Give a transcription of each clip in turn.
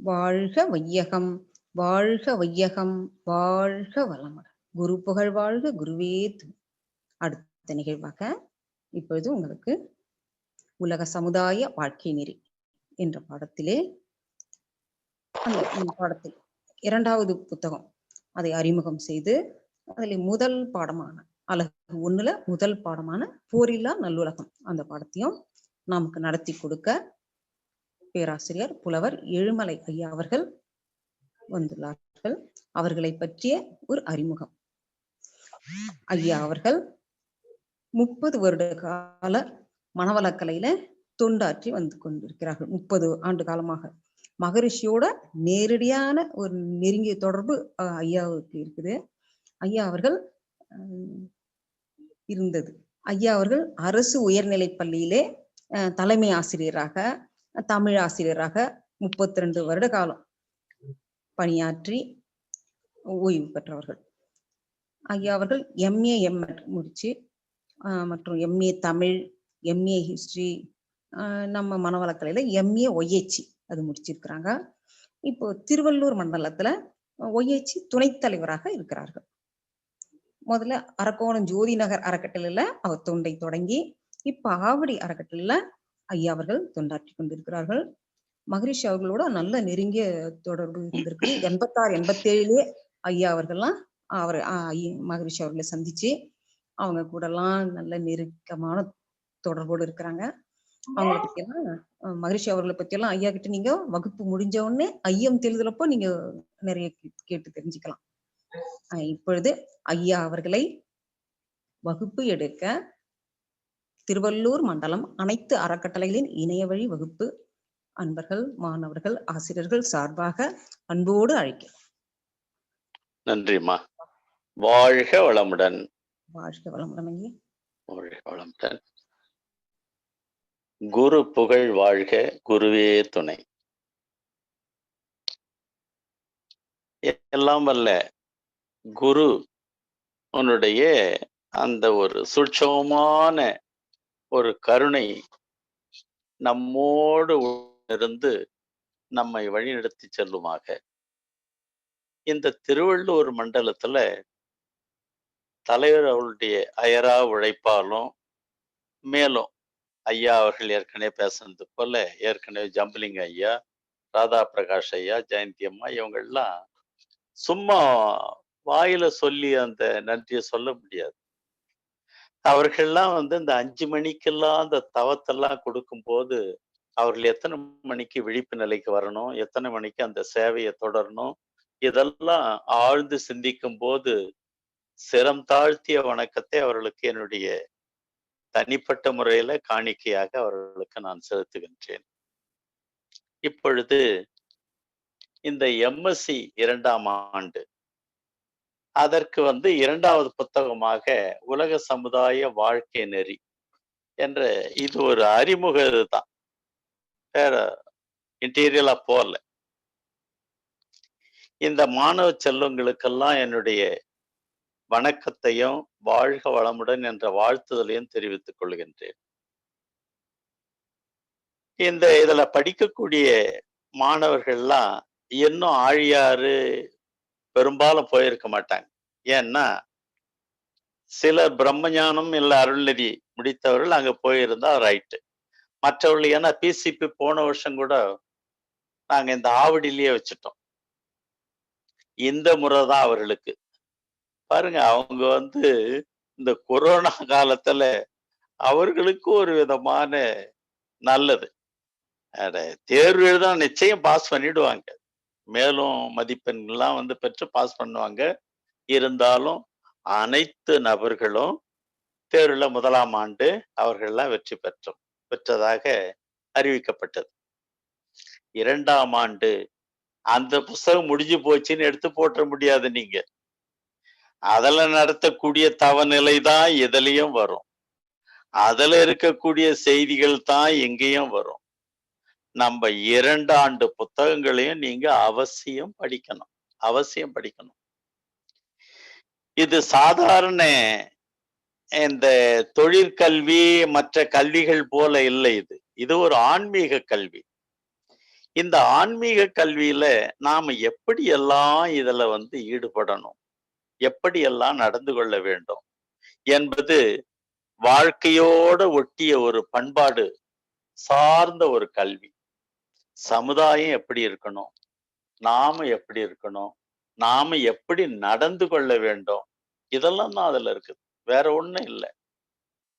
வாழ்க வையகம், வாழ்க வையகம், வாழ்க வளமுடன். குரு புகழ் வாழ்க, குருவே துணை. அடுத்த நிகழ்வாக இப்பொழுது உங்களுக்கு உலக சமுதாய வாழ்க்கை நெறி என்ற பாடத்திலே அந்த பாடத்தில் 2வது புத்தகம் அதை அறிமுகம் செய்து அதில் முதல் பாடமான அலகு 1ல முதல் பாடமான போரில்லா நல்லுலகம் அந்த பாடத்தையும் நமக்கு நடத்தி கொடுக்க பேராசிரியர் புலவர் எழுமலை ஐயா அவர்கள் வந்துள்ளார்கள். அவர்களை பற்றிய ஒரு அறிமுகம். ஐயா அவர்கள் 30 வருட கால மனவளக்கலையில தொண்டாற்றி வந்து கொண்டிருக்கிறார்கள். 30 ஆண்டு காலமாக மகரிஷியோட நேரடியான ஒரு நெருங்கிய தொடர்பு ஐயாவுக்கு இருக்குது. ஐயா அவர்கள் இருந்தது. ஐயா அவர்கள் அரசு உயர்நிலைப் பள்ளியிலே தலைமை ஆசிரியராக, தமிழ் ஆசிரியராக 32 வருட காலம் பணியாற்றி ஓய்வு பெற்றவர்கள். ஐயா அவர்கள் எம்ஏ எம்எட் முடிச்சு மற்றும் எம்ஏ தமிழ், எம்ஏ ஹிஸ்டரி, நம்ம மனவளக்கலையில எம்ஏ ஒய்ஹெச்சி அது முடிச்சிருக்கிறாங்க. இப்போ திருவள்ளூர் மண்டலத்துல ஒய்ஹெச்சி துணைத் தலைவராக இருக்கிறார்கள். முதல்ல அரக்கோணம் ஜோதி நகர் அறக்கட்டளையில அவர் தொண்டை தொடங்கி இப்ப ஆவடி அறக்கட்டளையில ஐயா அவர்கள் தொண்டாற்றி கொண்டிருக்கிறார்கள். மகரிஷி அவர்களோட நல்ல நெருங்கிய தொடர்பு இருந்திருக்கு. 86, 87 ஐயா அவர்கள்லாம் அவர் மகரிஷி அவர்களை சந்திச்சு அவங்க கூட எல்லாம் நல்ல நெருக்கமான தொடர்போடு இருக்கிறாங்க. அவங்களை பத்தி எல்லாம் மகரிஷி அவர்களை பத்தி எல்லாம் ஐயா கிட்ட நீங்க வகுப்பு முடிஞ்ச உடனே ஐயம் தெளிதலப்போ நீங்க நிறைய கேட்டு தெரிஞ்சுக்கலாம். இப்பொழுது ஐயா அவர்களை வகுப்பு எடுக்க திருவள்ளூர் மண்டலம் அனைத்து அறக்கட்டளைகளின் இணைய வழி வகுப்பு அன்பர்கள், மாணவர்கள், ஆசிரியர்கள் சார்பாக அன்போடு அழைக்கிறோம். நன்றிம்மா. வாழ்க வளமுடன். வாழ்க வளமுடன் ஐயா. வாழ்க வளமுடன். குரு புகழ் வாழ்க, குருவே துணை. எல்லாம் வல்ல குரு உன்னுடைய அந்த ஒரு சூட்சமமான ஒரு கருணை நம்மோடு இருந்து நம்மை வழிநடத்தி செல்லுமாக. இந்த திருவள்ளூர் மண்டலத்துல தலைவர் அவருடைய அயரா உழைப்பாலும் மேலும் ஐயா அவர்கள் ஏற்கனவே பேசுனது போல ஏற்கனவே ஜம்பலிங்க ஐயா, ராதா பிரகாஷ் ஐயா, ஜெயந்தி அம்மா இவங்கெல்லாம் சும்மா வாயில சொல்லி அந்த நன்றியை சொல்ல முடியாது. அவர்கள்லாம் இந்த 5 மணிக்கெல்லாம் அந்த தவத்தெல்லாம் கொடுக்கும் போது அவர்கள் எத்தனை மணிக்கு விழிப்பு நிலைக்கு வரணும், எத்தனை மணிக்கு அந்த சேவையை தொடரணும், இதெல்லாம் ஆழ்ந்து சிந்திக்கும் போது சிரம் தாழ்த்திய வணக்கத்தை அவர்களுக்கு என்னுடைய தனிப்பட்ட முறையில காணிக்கையாக அவர்களுக்கு நான் செலுத்துகின்றேன். இப்பொழுது இந்த எம்எஸ்சி 2ஆம் ஆண்டு அதற்கு 2வது புத்தகமாக உலக சமுதாய வாழ்க்கை நெறி என்ற இது ஒரு அறிமுக இதுதான், வேற இன்டீரியலா போல. இந்த மாணவ செல்வங்களுக்கெல்லாம் என்னுடைய வணக்கத்தையும் வாழ்க வளமுடன் என்ற வாழ்த்துதலையும் தெரிவித்துக் கொள்கின்றேன். இதுல படிக்கக்கூடிய மாணவர்கள்லாம் இன்னும் ஆழியாறு பெரும்பாலும் போயிருக்க மாட்டாங்க. ஏன்னா சிலர் பிரம்மஞானம் இல்ல அருள்நெறி முடித்தவர்கள் அங்க போயிருந்தா ரைட்டு. மற்றவர்கள் ஏன்னா பிசிபி போன வருஷம் கூட நாங்க இந்த ஆவடியிலேயே வச்சுட்டோம். இந்த முறைதான் அவர்களுக்கு பாருங்க, அவங்க இந்த கொரோனா காலத்துல அவர்களுக்கு ஒரு விதமான நல்லது. தேர்வு எழுத நிச்சயம் பாஸ் பண்ணிடுவாங்க, மேலும் மதிப்பெண்கள்லாம் பெற்று பாஸ் பண்ணுவாங்க. இருந்தாலும் அனைத்து நபர்களும் தேர்வுல 1ஆம் ஆண்டு அவர்கள்லாம் வெற்றி பெற்றதாக அறிவிக்கப்பட்டது. 2ஆம் ஆண்டு அந்த புஸ்தகம் முடிஞ்சு போச்சுன்னு எடுத்து போட்ட முடியாது. நீங்க அதுல நடத்தக்கூடிய தவநிலை தான் எதுலயும் வரும், அதுல இருக்கக்கூடிய செய்திகள் தான் எங்கேயும் வரும். நம்ம 2 ஆண்டு புத்தகங்களையும் நீங்க அவசியம் படிக்கணும். இது சாதாரண இந்த தொழிற்கல்வி மற்ற கல்விகள் போல இல்லை. இது ஒரு ஆன்மீக கல்வி. இந்த ஆன்மீக கல்வியில நாம எப்படி எல்லாம் இதுல ஈடுபடணும், எப்படி எல்லாம் நடந்து கொள்ள வேண்டும் என்பது வாழ்க்கையோட ஒட்டிய ஒரு பண்பாடு சார்ந்த ஒரு கல்வி. சமுதாயம் எப்படி இருக்கணும், நாம எப்படி இருக்கணும், நாம எப்படி நடந்து கொள்ள வேண்டும், இதெல்லாம் தான் அதுல இருக்குது. வேற ஒண்ணும் இல்லை.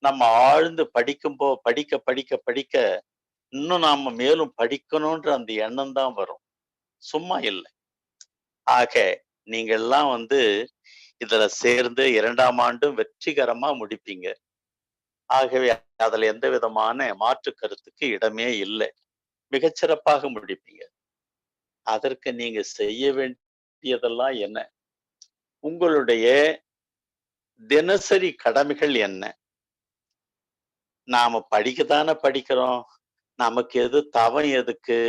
நம்ம ஆழ்ந்து படிக்க படிக்க படிக்க இன்னும் நாம மேலும் படிக்கணும்ன்ற அந்த எண்ணம் தான் வரும், சும்மா இல்லை. ஆக நீங்க எல்லாம் இதுல சேர்ந்து 2ஆம் ஆண்டும் வெற்றிகரமா முடிப்பீங்க. ஆகவே அதுல எந்த விதமான மாற்று கருத்துக்கு இடமே இல்லை. மிகச்சிறப்பாக முடிப்பீங்க. அதற்கு நீங்க செய்ய வேண்டியதெல்லாம் என்ன? உங்களுடைய தினசரி கடமைகள் என்ன? நாம படிக்கத்தானே படிக்கிறோம். நமக்கு எது தவம் எதுக்கு?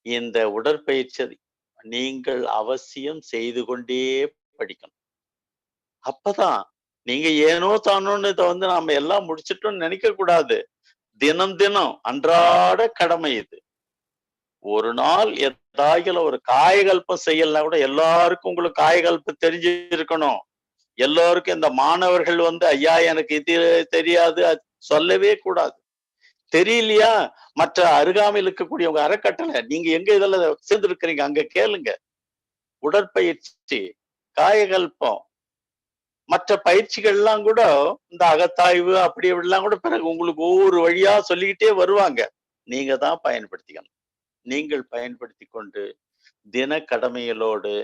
இந்த உடற்பயிற்சி நீங்கள் அவசியம் செய்து கொண்டே படிக்கணும். அப்பதான் நீங்க ஏனோ தானோன்னு இதை நாம எல்லாம் முடிச்சிட்டோம்னு நினைக்க கூடாது. தினம் தினம் அன்றாட கடமை இது. ஒரு நாள் ஏதாயில ஒரு காயகல்பம் செய்யலனா கூட எல்லாருக்கும் உங்களுக்கு காயகல்பம் தெரிஞ்சிருக்கணும். எல்லாருக்கும் இந்த மாணவர்கள் ஐயா எனக்கு இது தெரியாது சொல்லவே கூடாது. தெரியலையா, மற்ற அருகாமையில் இருக்கக்கூடிய உங்க அறக்கட்டளை நீங்க எங்க இதுல சேர்ந்திருக்கிறீங்க அங்க கேளுங்க. உடற்பயிற்சி, காயகல்பம், மற்ற பயிற்சிகள் எல்லாம் கூட இந்த அகத்தாய்வு அப்படி இப்படிலாம் கூட பிறகு உங்களுக்கு ஒவ்வொரு வழியா சொல்லிக்கிட்டே வருவாங்க. நீங்க தான் பயன்படுத்திக்கணும். நீங்கள் பயன்படுத்தி கொண்டு தின கடமைகளோடு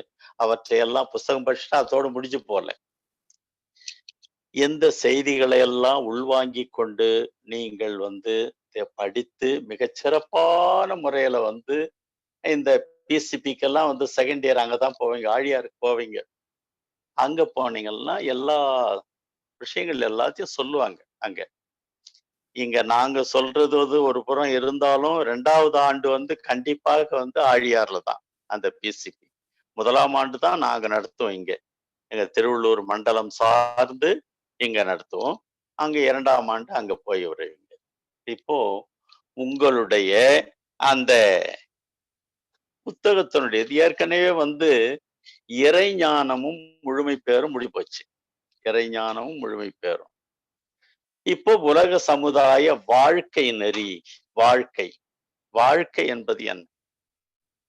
அவற்றையெல்லாம் புஸ்தகம் படிச்சுட்டா அதோடு முடிஞ்சு போல. எந்த செய்திகளை எல்லாம் உள்வாங்கிக் கொண்டு நீங்கள் படித்து மிகச்சிறப்பான முறையில இந்த பிசிபிக்கெல்லாம் செகண்ட் இயர் அங்கதான் போவீங்க, ஆழியாருக்கு போவீங்க. அங்க போனீங்கன்னா எல்லா விஷயங்கள் எல்லாத்தையும் சொல்லுவாங்க அங்க. இங்க நாங்க சொல்றது ஒரு புறம் இருந்தாலும் 2ஆவது ஆண்டு கண்டிப்பாக ஆழியார்ல தான் அந்த பிசிபி. 1ஆம் ஆண்டு தான் நாங்க நடத்துவோம் இங்க. எங்க திருவள்ளூர் மண்டலம் சார்ந்து இங்க நடத்துவோம். அங்க 2ஆம் ஆண்டு அங்க போய் வருவீங்க. இப்போ உங்களுடைய அந்த புத்தகத்தினுடைய ஏற்கனவே இறைஞானமும் முழுமை பேரும் முடி போச்சு. இறைஞானமும் முழுமை பேரும். இப்போ உலக சமுதாய வாழ்க்கை நெறி, வாழ்க்கை என்பது என்ன?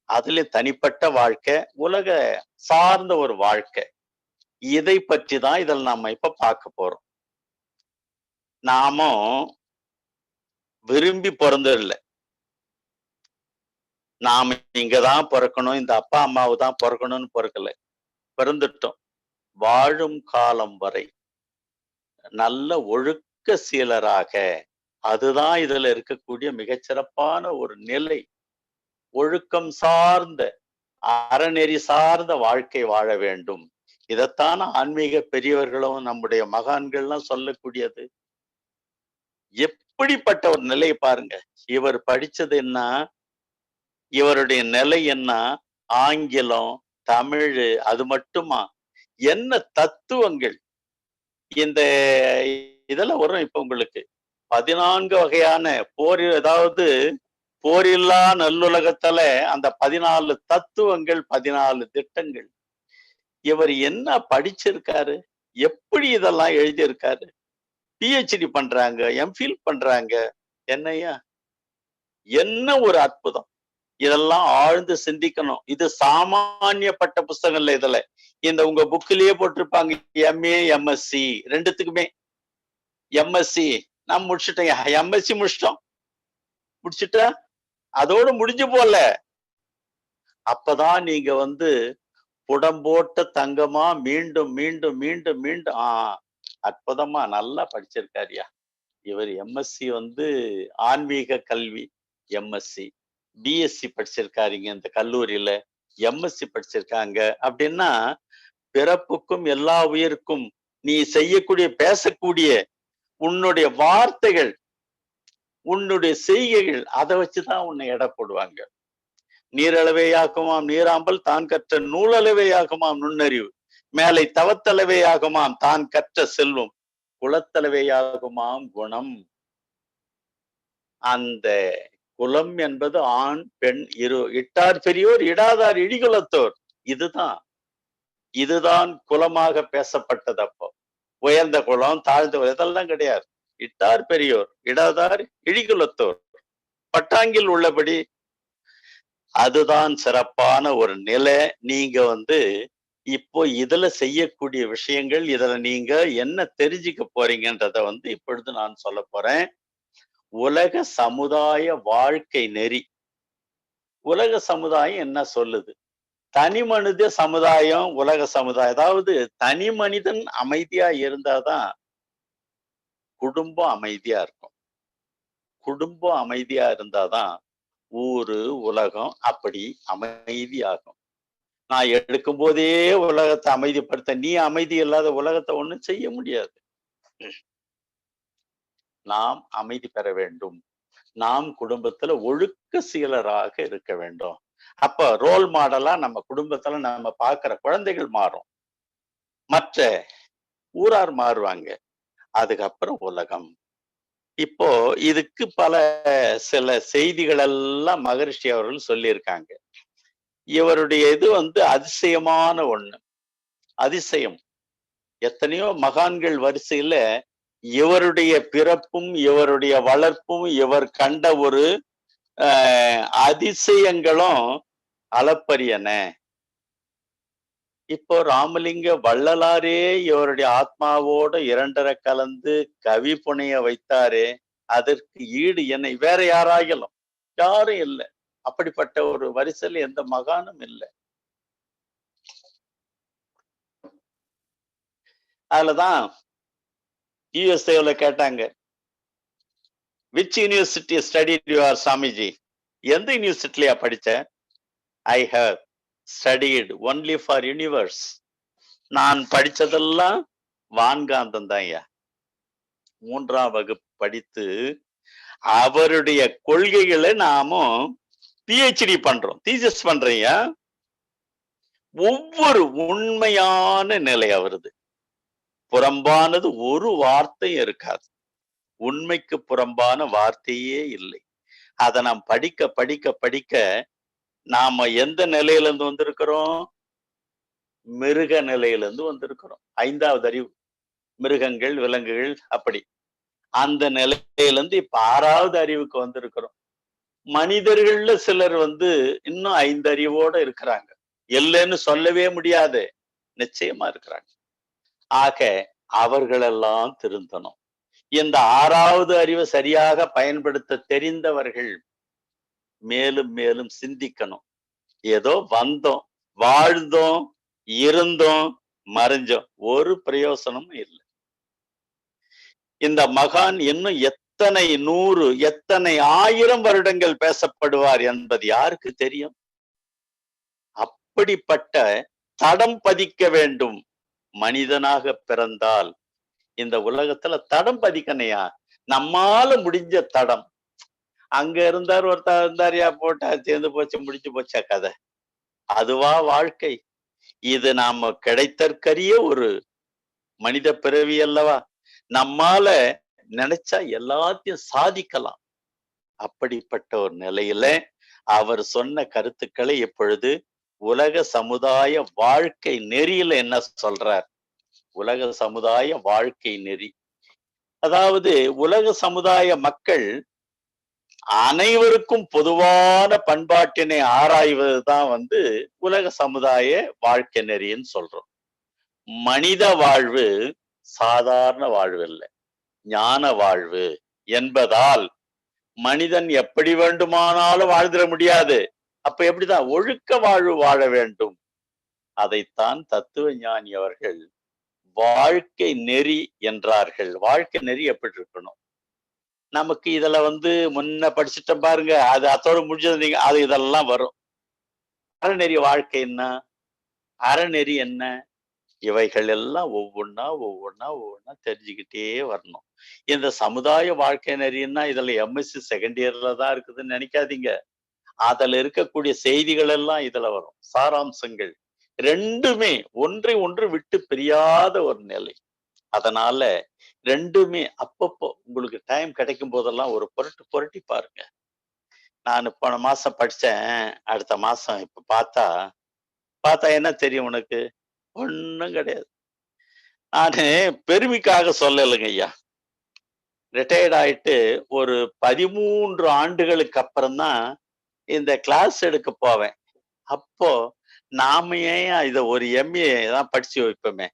அதுல தனிப்பட்ட வாழ்க்கை, உலக சார்ந்த ஒரு வாழ்க்கை. இதை பற்றி தான் இதில் நாம இப்ப பார்க்க போறோம். நாமும் விரும்பி பிறந்ததில்லை. நாம இங்கதான் பிறக்கணும், இந்த அப்பா அம்மாவு தான் பிறக்கணும்னு பிறக்கல. பிறந்துட்டோம். வாழும் காலம் வரை நல்ல ஒழுக்க சீலராக, அதுதான் இதுல இருக்கக்கூடிய மிகச்சிறப்பான ஒரு நிலை. ஒழுக்கம் சார்ந்த, அறநெறி சார்ந்த வாழ்க்கை வாழ வேண்டும். இதைத்தான ஆன்மீக பெரியவர்களும் நம்முடைய மகான்கள்லாம் சொல்லக்கூடியது. எப்படிப்பட்ட ஒரு நிலை பாருங்க. இவர் படிச்சது என்ன, இவருடைய நிலை என்ன, ஆங்கிலம், தமிழ், அது மட்டுமா, என்ன தத்துவங்கள் இந்த இதெல்லாம் வரும். இப்ப உங்களுக்கு 14 வகையான போர், அதாவது போரில்லா நல்லுலகத்துல அந்த 14 தத்துவங்கள், 14 திட்டங்கள். இவர் என்ன படிச்சிருக்காரு, எப்படி இதெல்லாம் எழுதியிருக்காரு? பிஹெச்டி பண்றாங்க, எம்ஃபில் பண்றாங்க. என்னையா, என்ன ஒரு அற்புதம்! இதெல்லாம் ஆழ்ந்து சிந்திக்கணும். இது சாமானியப்பட்ட புஸ்தகம் இல்ல. இதுல இந்த உங்க புக்கிலேயே போட்டிருப்பாங்க எம்ஏ எம்எஸ்சி ரெண்டுத்துக்குமே. எம்எஸ்சி நான் முடிச்சுட்டேன், எம்எஸ்சி முடிச்சிட்டோம், முடிச்சுட்டா அதோடு முடிஞ்சு போல. அப்பதான் நீங்க புடம்போட்ட தங்கமா மீண்டும் மீண்டும் மீண்டும் மீண்டும் அற்புதமா நல்லா படிச்சிருக்காருயா. இவர் எம்எஸ்சி ஆன்மீக கல்வி எம்எஸ்சி, பிஎஸ்சி படிச்சிருக்காருங்க இந்த கல்லூரியில, எம்எஸ்சி படிச்சிருக்காங்க. அப்படின்னா பிறப்புக்கும் எல்லா உயிருக்கும் நீ செய்யக்கூடிய, பேசக்கூடிய உன்னுடைய வார்த்தைகள், உன்னுடைய செய்கைகள், அதை வச்சுதான் உன்னை எடை போடுவாங்க. நீரளவையாகுமாம் நீராம்பல் தான் கற்ற நூலளவையாகுமாம் நுண்ணறிவு, மேலை தவத்தளவையாகுமாம் தான் கற்ற செல்வம், குலத்தளவையாகுமாம் குணம். அந்த குலம் என்பது ஆண் பெண் இரு, இட்டார் பெரியோர் இடாதார் இழிகுலத்தோர். இதுதான் குலமாக பேசப்பட்டது. அப்போ உயர்ந்த குலம் தாழ்ந்த குலம் இதெல்லாம் கிடையாது. இட்டார் பெரியோர் இடாதார் இழிகுலத்தோர் பட்டாங்கில் உள்ளபடி. அதுதான் சிறப்பான ஒரு நிலை. நீங்க இப்போ இதுல செய்யக்கூடிய விஷயங்கள், இதுல நீங்க என்ன தெரிஞ்சுக்க போறீங்கன்றத இப்பொழுது நான் சொல்ல போறேன். உலக சமுதாய வாழ்க்கை நெறி. உலக சமுதாயம் என்ன சொல்லுது? தனி மனித சமுதாயம், உலக சமுதாயம். அதாவது தனி மனிதன் அமைதியா இருந்தாதான் குடும்பம் அமைதியா இருக்கும். குடும்பம் அமைதியா இருந்தாதான் ஊரு உலகம் அப்படி அமைதியாகும். நான் எடுக்கும் போதே உலகத்தை அமைதிப்படுத்த, நீ அமைதி இல்லாத உலகத்தை ஒண்ணும் செய்ய முடியாது. நாம் அமைதி பெற வேண்டும். நாம் குடும்பத்துல ஒழுக்க சீலராக இருக்க வேண்டும். அப்ப ரோல் மாடலா நம்ம குடும்பத்துல நம்ம பார்க்கிற குழந்தைகள் மாறும், மற்ற ஊரார் மாறுவாங்க, அதுக்கப்புறம் உலகம். இப்போ இதுக்கு சில செய்திகள் எல்லாம் மகரிஷி அவர்கள் சொல்லியிருக்காங்க. இவருடைய இது அதிசயமான ஒண்ணு. அதிசயம். எத்தனையோ மகான்கள் வரிசையில இவருடைய பிறப்பும் இவருடைய வளர்ப்பும் இவர் கண்ட ஒரு அதிசயங்களும் அளப்பரியன. இப்போ ராமலிங்க வள்ளலாரே இவருடைய ஆத்மாவோட இரண்டரை கலந்து கவி புனைய வைத்தாரே, அதற்கு ஈடு என்னை வேற யாராகலும் யாரும் இல்லை. அப்படிப்பட்ட ஒரு வரிசையில் எந்த மகானும் இல்லை. அதுலதான் யுஎஸ்ஏல கேட்டாங்க, விச் யூனிவர்சிட்டி ஸ்டடிட் யுவர் சாமிஜி? எந்த யூனிவர்சிட்டியா படிச்ச? I have studied only for universe. நான் படிச்சதெல்லாம் வான்காந்தம் தான் ஐயா. 3ஆம் வகுப்பு படித்து அவருடைய கொள்கைகளை நாமும் பிஹெச்டி பண்றோம், தீசிஸ் பண்றீங்க. ஒவ்வொரு உண்மையான நிலை அவரது. புறம்பானது ஒரு வார்த்தையும் இருக்காது. உண்மைக்கு புறம்பான வார்த்தையே இல்லை. அதை நாம் படிக்க படிக்க படிக்க நாம எந்த நிலையிலிருந்து வந்திருக்கிறோம்? மிருக நிலையிலிருந்து வந்திருக்கிறோம். 5வது அறிவு. மிருகங்கள், விலங்குகள் அப்படி. அந்த நிலையிலிருந்து இப்ப 6வது அறிவுக்கு வந்திருக்கிறோம். மனிதர்கள்ல சிலர் இன்னும் 5 அறிவோட இருக்கிறாங்க. இல்லைன்னு சொல்லவே முடியாது, நிச்சயமா இருக்கிறாங்க. ஆக அவர்களெல்லாம் திருந்தணும். இந்த 6வது அறிவை சரியாக பயன்படுத்த தெரிந்தவர்கள் மேலும் மேலும் சிந்திக்கணும். ஏதோ வந்தோம், வாழ்ந்தோம், இருந்தோம், மறைஞ்சோம், ஒரு பிரயோசனமும் இல்லை. இந்த மகான் இன்னும் எத்தனை 100 எத்தனை 1000 வருடங்கள் பேசப்படுவார் என்பது யாருக்கு தெரியும்? அப்படிப்பட்ட தடம் பதிக்க வேண்டும். மனிதனாக பிறந்தால் இந்த உலகத்துல தடம் பதிக்கணையா, நம்மால முடிஞ்ச தடம். அங்க இருந்தார், ஒருத்தர் இருந்தாரியா, போட்டா சேர்ந்து போச்சு, முடிச்சு போச்சா கதை. அதுவா வாழ்க்கை? இது நாம கிடைத்தற்கரிய ஒரு மனித பிறவி அல்லவா? நம்மால நினைச்சா எல்லாத்தையும் சாதிக்கலாம். அப்படிப்பட்ட ஒரு நிலையில அவர் சொன்ன கருத்துக்களை இப்பொழுது உலக சமுதாய வாழ்க்கை நெறியில என்ன சொல்றார்? உலக சமுதாய வாழ்க்கை நெறி. அதாவது உலக சமுதாய மக்கள் அனைவருக்கும் பொதுவான பண்பாட்டினை ஆராய்வதுதான் உலக சமுதாய வாழ்க்கை நெறின்னு சொல்றோம். மனித வாழ்வு சாதாரண வாழ்வு இல்லை, ஞான வாழ்வு என்பதால் மனிதன் எப்படி வேண்டுமானாலும் வாழ்ந்துட முடியாது. அப்ப எப்படிதான் ஒழுக்க வாழ்வு வாழ வேண்டும். அதைத்தான் தத்துவ ஞானி அவர்கள் வாழ்க்கை நெறி என்றார்கள். வாழ்க்கை நெறி எப்படி இருக்கணும்? நமக்கு இதுல முன்ன படிச்சுட்டோம் பாருங்க, அது அதோட முடிஞ்சது. நீங்க அது இதெல்லாம் வரும். அறநெறி வாழ்க்கை என்ன, அறநெறி என்ன, இவைகள் எல்லாம் ஒவ்வொன்னா தெரிஞ்சுக்கிட்டே வரணும். இந்த சமுதாய வாழ்க்கை நெறின்னா இதுல எம்எஸ்சி செகண்ட் இயர்ல தான் இருக்குதுன்னு நினைக்காதீங்க. அதுல இருக்கக்கூடிய செய்திகள் எல்லாம் இதுல வரும், சாராம்சங்கள். ரெண்டுமே ஒன்றை ஒன்று விட்டு பிரியாத ஒரு நிலை. அதனால ரெண்டுமே அப்பப்போ உங்களுக்கு டைம் கிடைக்கும் போதெல்லாம் ஒரு புரட்டி பாருங்க. நான் போன மாசம் படிச்சேன். அடுத்த மாசம் இப்ப பார்த்தா என்ன தெரியும் உனக்கு? ஒண்ணும் கிடையாது. நானு பெருமைக்காக சொல்லலைங்க ஐயா. ரிட்டயர்ட் ஆயிட்டு ஒரு 13 ஆண்டுகளுக்கு அப்புறம் தான் இந்த கிளாஸ் எடுக்க போவேன். அப்போ நாம ஏன் இத ஒரு எம்.ஏ தான் படிச்சு வைப்போமே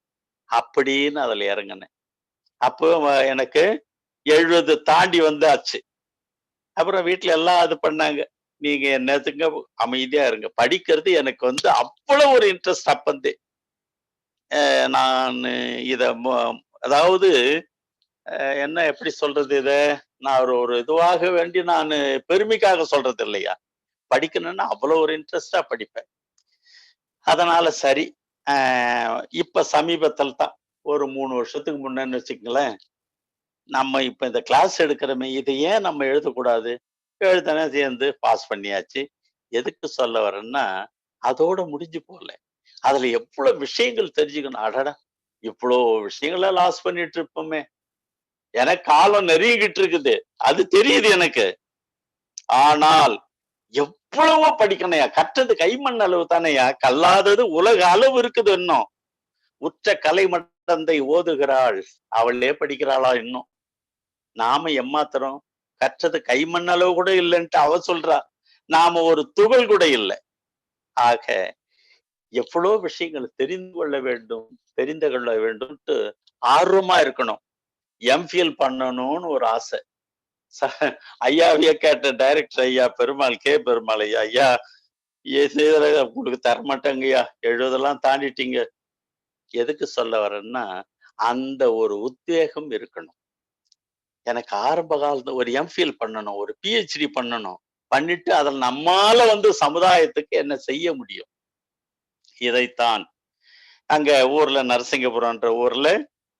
அப்படின்னு அதுல இறங்குனேன். அப்போ எனக்கு 70 தாண்டி வந்தாச்சு. அப்புறம் வீட்ல எல்லாம் இது பண்ணாங்க. நீங்க என்னத்துங்க அமைதியா இருங்க. படிக்கிறது எனக்கு வந்து அவ்வளவு ஒரு இன்ட்ரெஸ்ட் அப்பந்தே. நானு இத அதாவது என்ன எப்படி சொல்றது இத? நான் ஒரு ஒரு இதுவாக வேண்டி நானு பெருமைக்காக சொல்றது இல்லையா? படிக்கணும்னா அவ்வளவு ஒரு இன்ட்ரெஸ்ட்டா படிப்பேன். அதனால சரி. அ இப்ப சமீபத்தில தான் ஒரு 3 வருஷத்துக்கு முன்னன்னு வச்சுக்கங்களேன், நம்ம இப்ப இந்த கிளாஸ் எடுக்கிறோமே, இத ஏன் நம்ம எழுதக்கூடாது? எழுதினே சேர்ந்து பாஸ் பண்ணியாச்சு. எதுக்கு சொல்ல வரேன்னா, அதோட முடிஞ்சு போகல. அதுல எவ்வளவு விஷயங்கள் தெரிஞ்சுக்கணும். அடடா! இவ்ளோ விஷயங்கள லாஸ் பண்ணிட்டு இருப்போமே! எனக்கு காலம் நெருங்கிட்டு இருக்குது. அது தெரியுது எனக்கு. ஆனால் எவ்வளவோ படிக்கணும்யா. கற்றது கைமண் அளவு தானேய்யா. கல்லாதது உலக அளவு இருக்குது இன்னும். உற்ற கலை மடந்தை ஓதுகிறாள். அவளே படிக்கிறாளா இன்னும். நாம எம்மாத்திரம்? கற்றது கைமண் அளவு கூட இல்லன்ட்டு அவ சொல்றா. நாம ஒரு துகள் கூட இல்ல. ஆக எவ்வளோ விஷயங்கள் தெரிந்து கொள்ள வேண்டும், தெரிந்து கொள்ள வேண்டும்ன்ட்டு ஆர்வமா இருக்கணும். எம்.ஃபில் பண்ணணும்னு ஒரு ஆசை. ச ஐயாவையே கேட்டேன் டைரக்டர் ஐயா பெருமாள் பெருமாள் ஐயா, ஐயா உங்களுக்கு தரமாட்டேங்கய்யா. 70 தாண்டிட்டீங்க. எதுக்கு சொல்ல வரேன்னா, அந்த ஒரு உத்வேகம் இருக்கணும். எனக்கு ஆரம்ப காலத்துல ஒரு எம்.ஃபில் பண்ணணும், ஒரு பி.ஹெச்.டி பண்ணணும். பண்ணிட்டு அதில் நம்மால வந்து சமுதாயத்துக்கு என்ன செய்ய முடியும்? இதைத்தான் அங்க ஊர்ல நரசிங்கபுரம்ன்ற ஊர்ல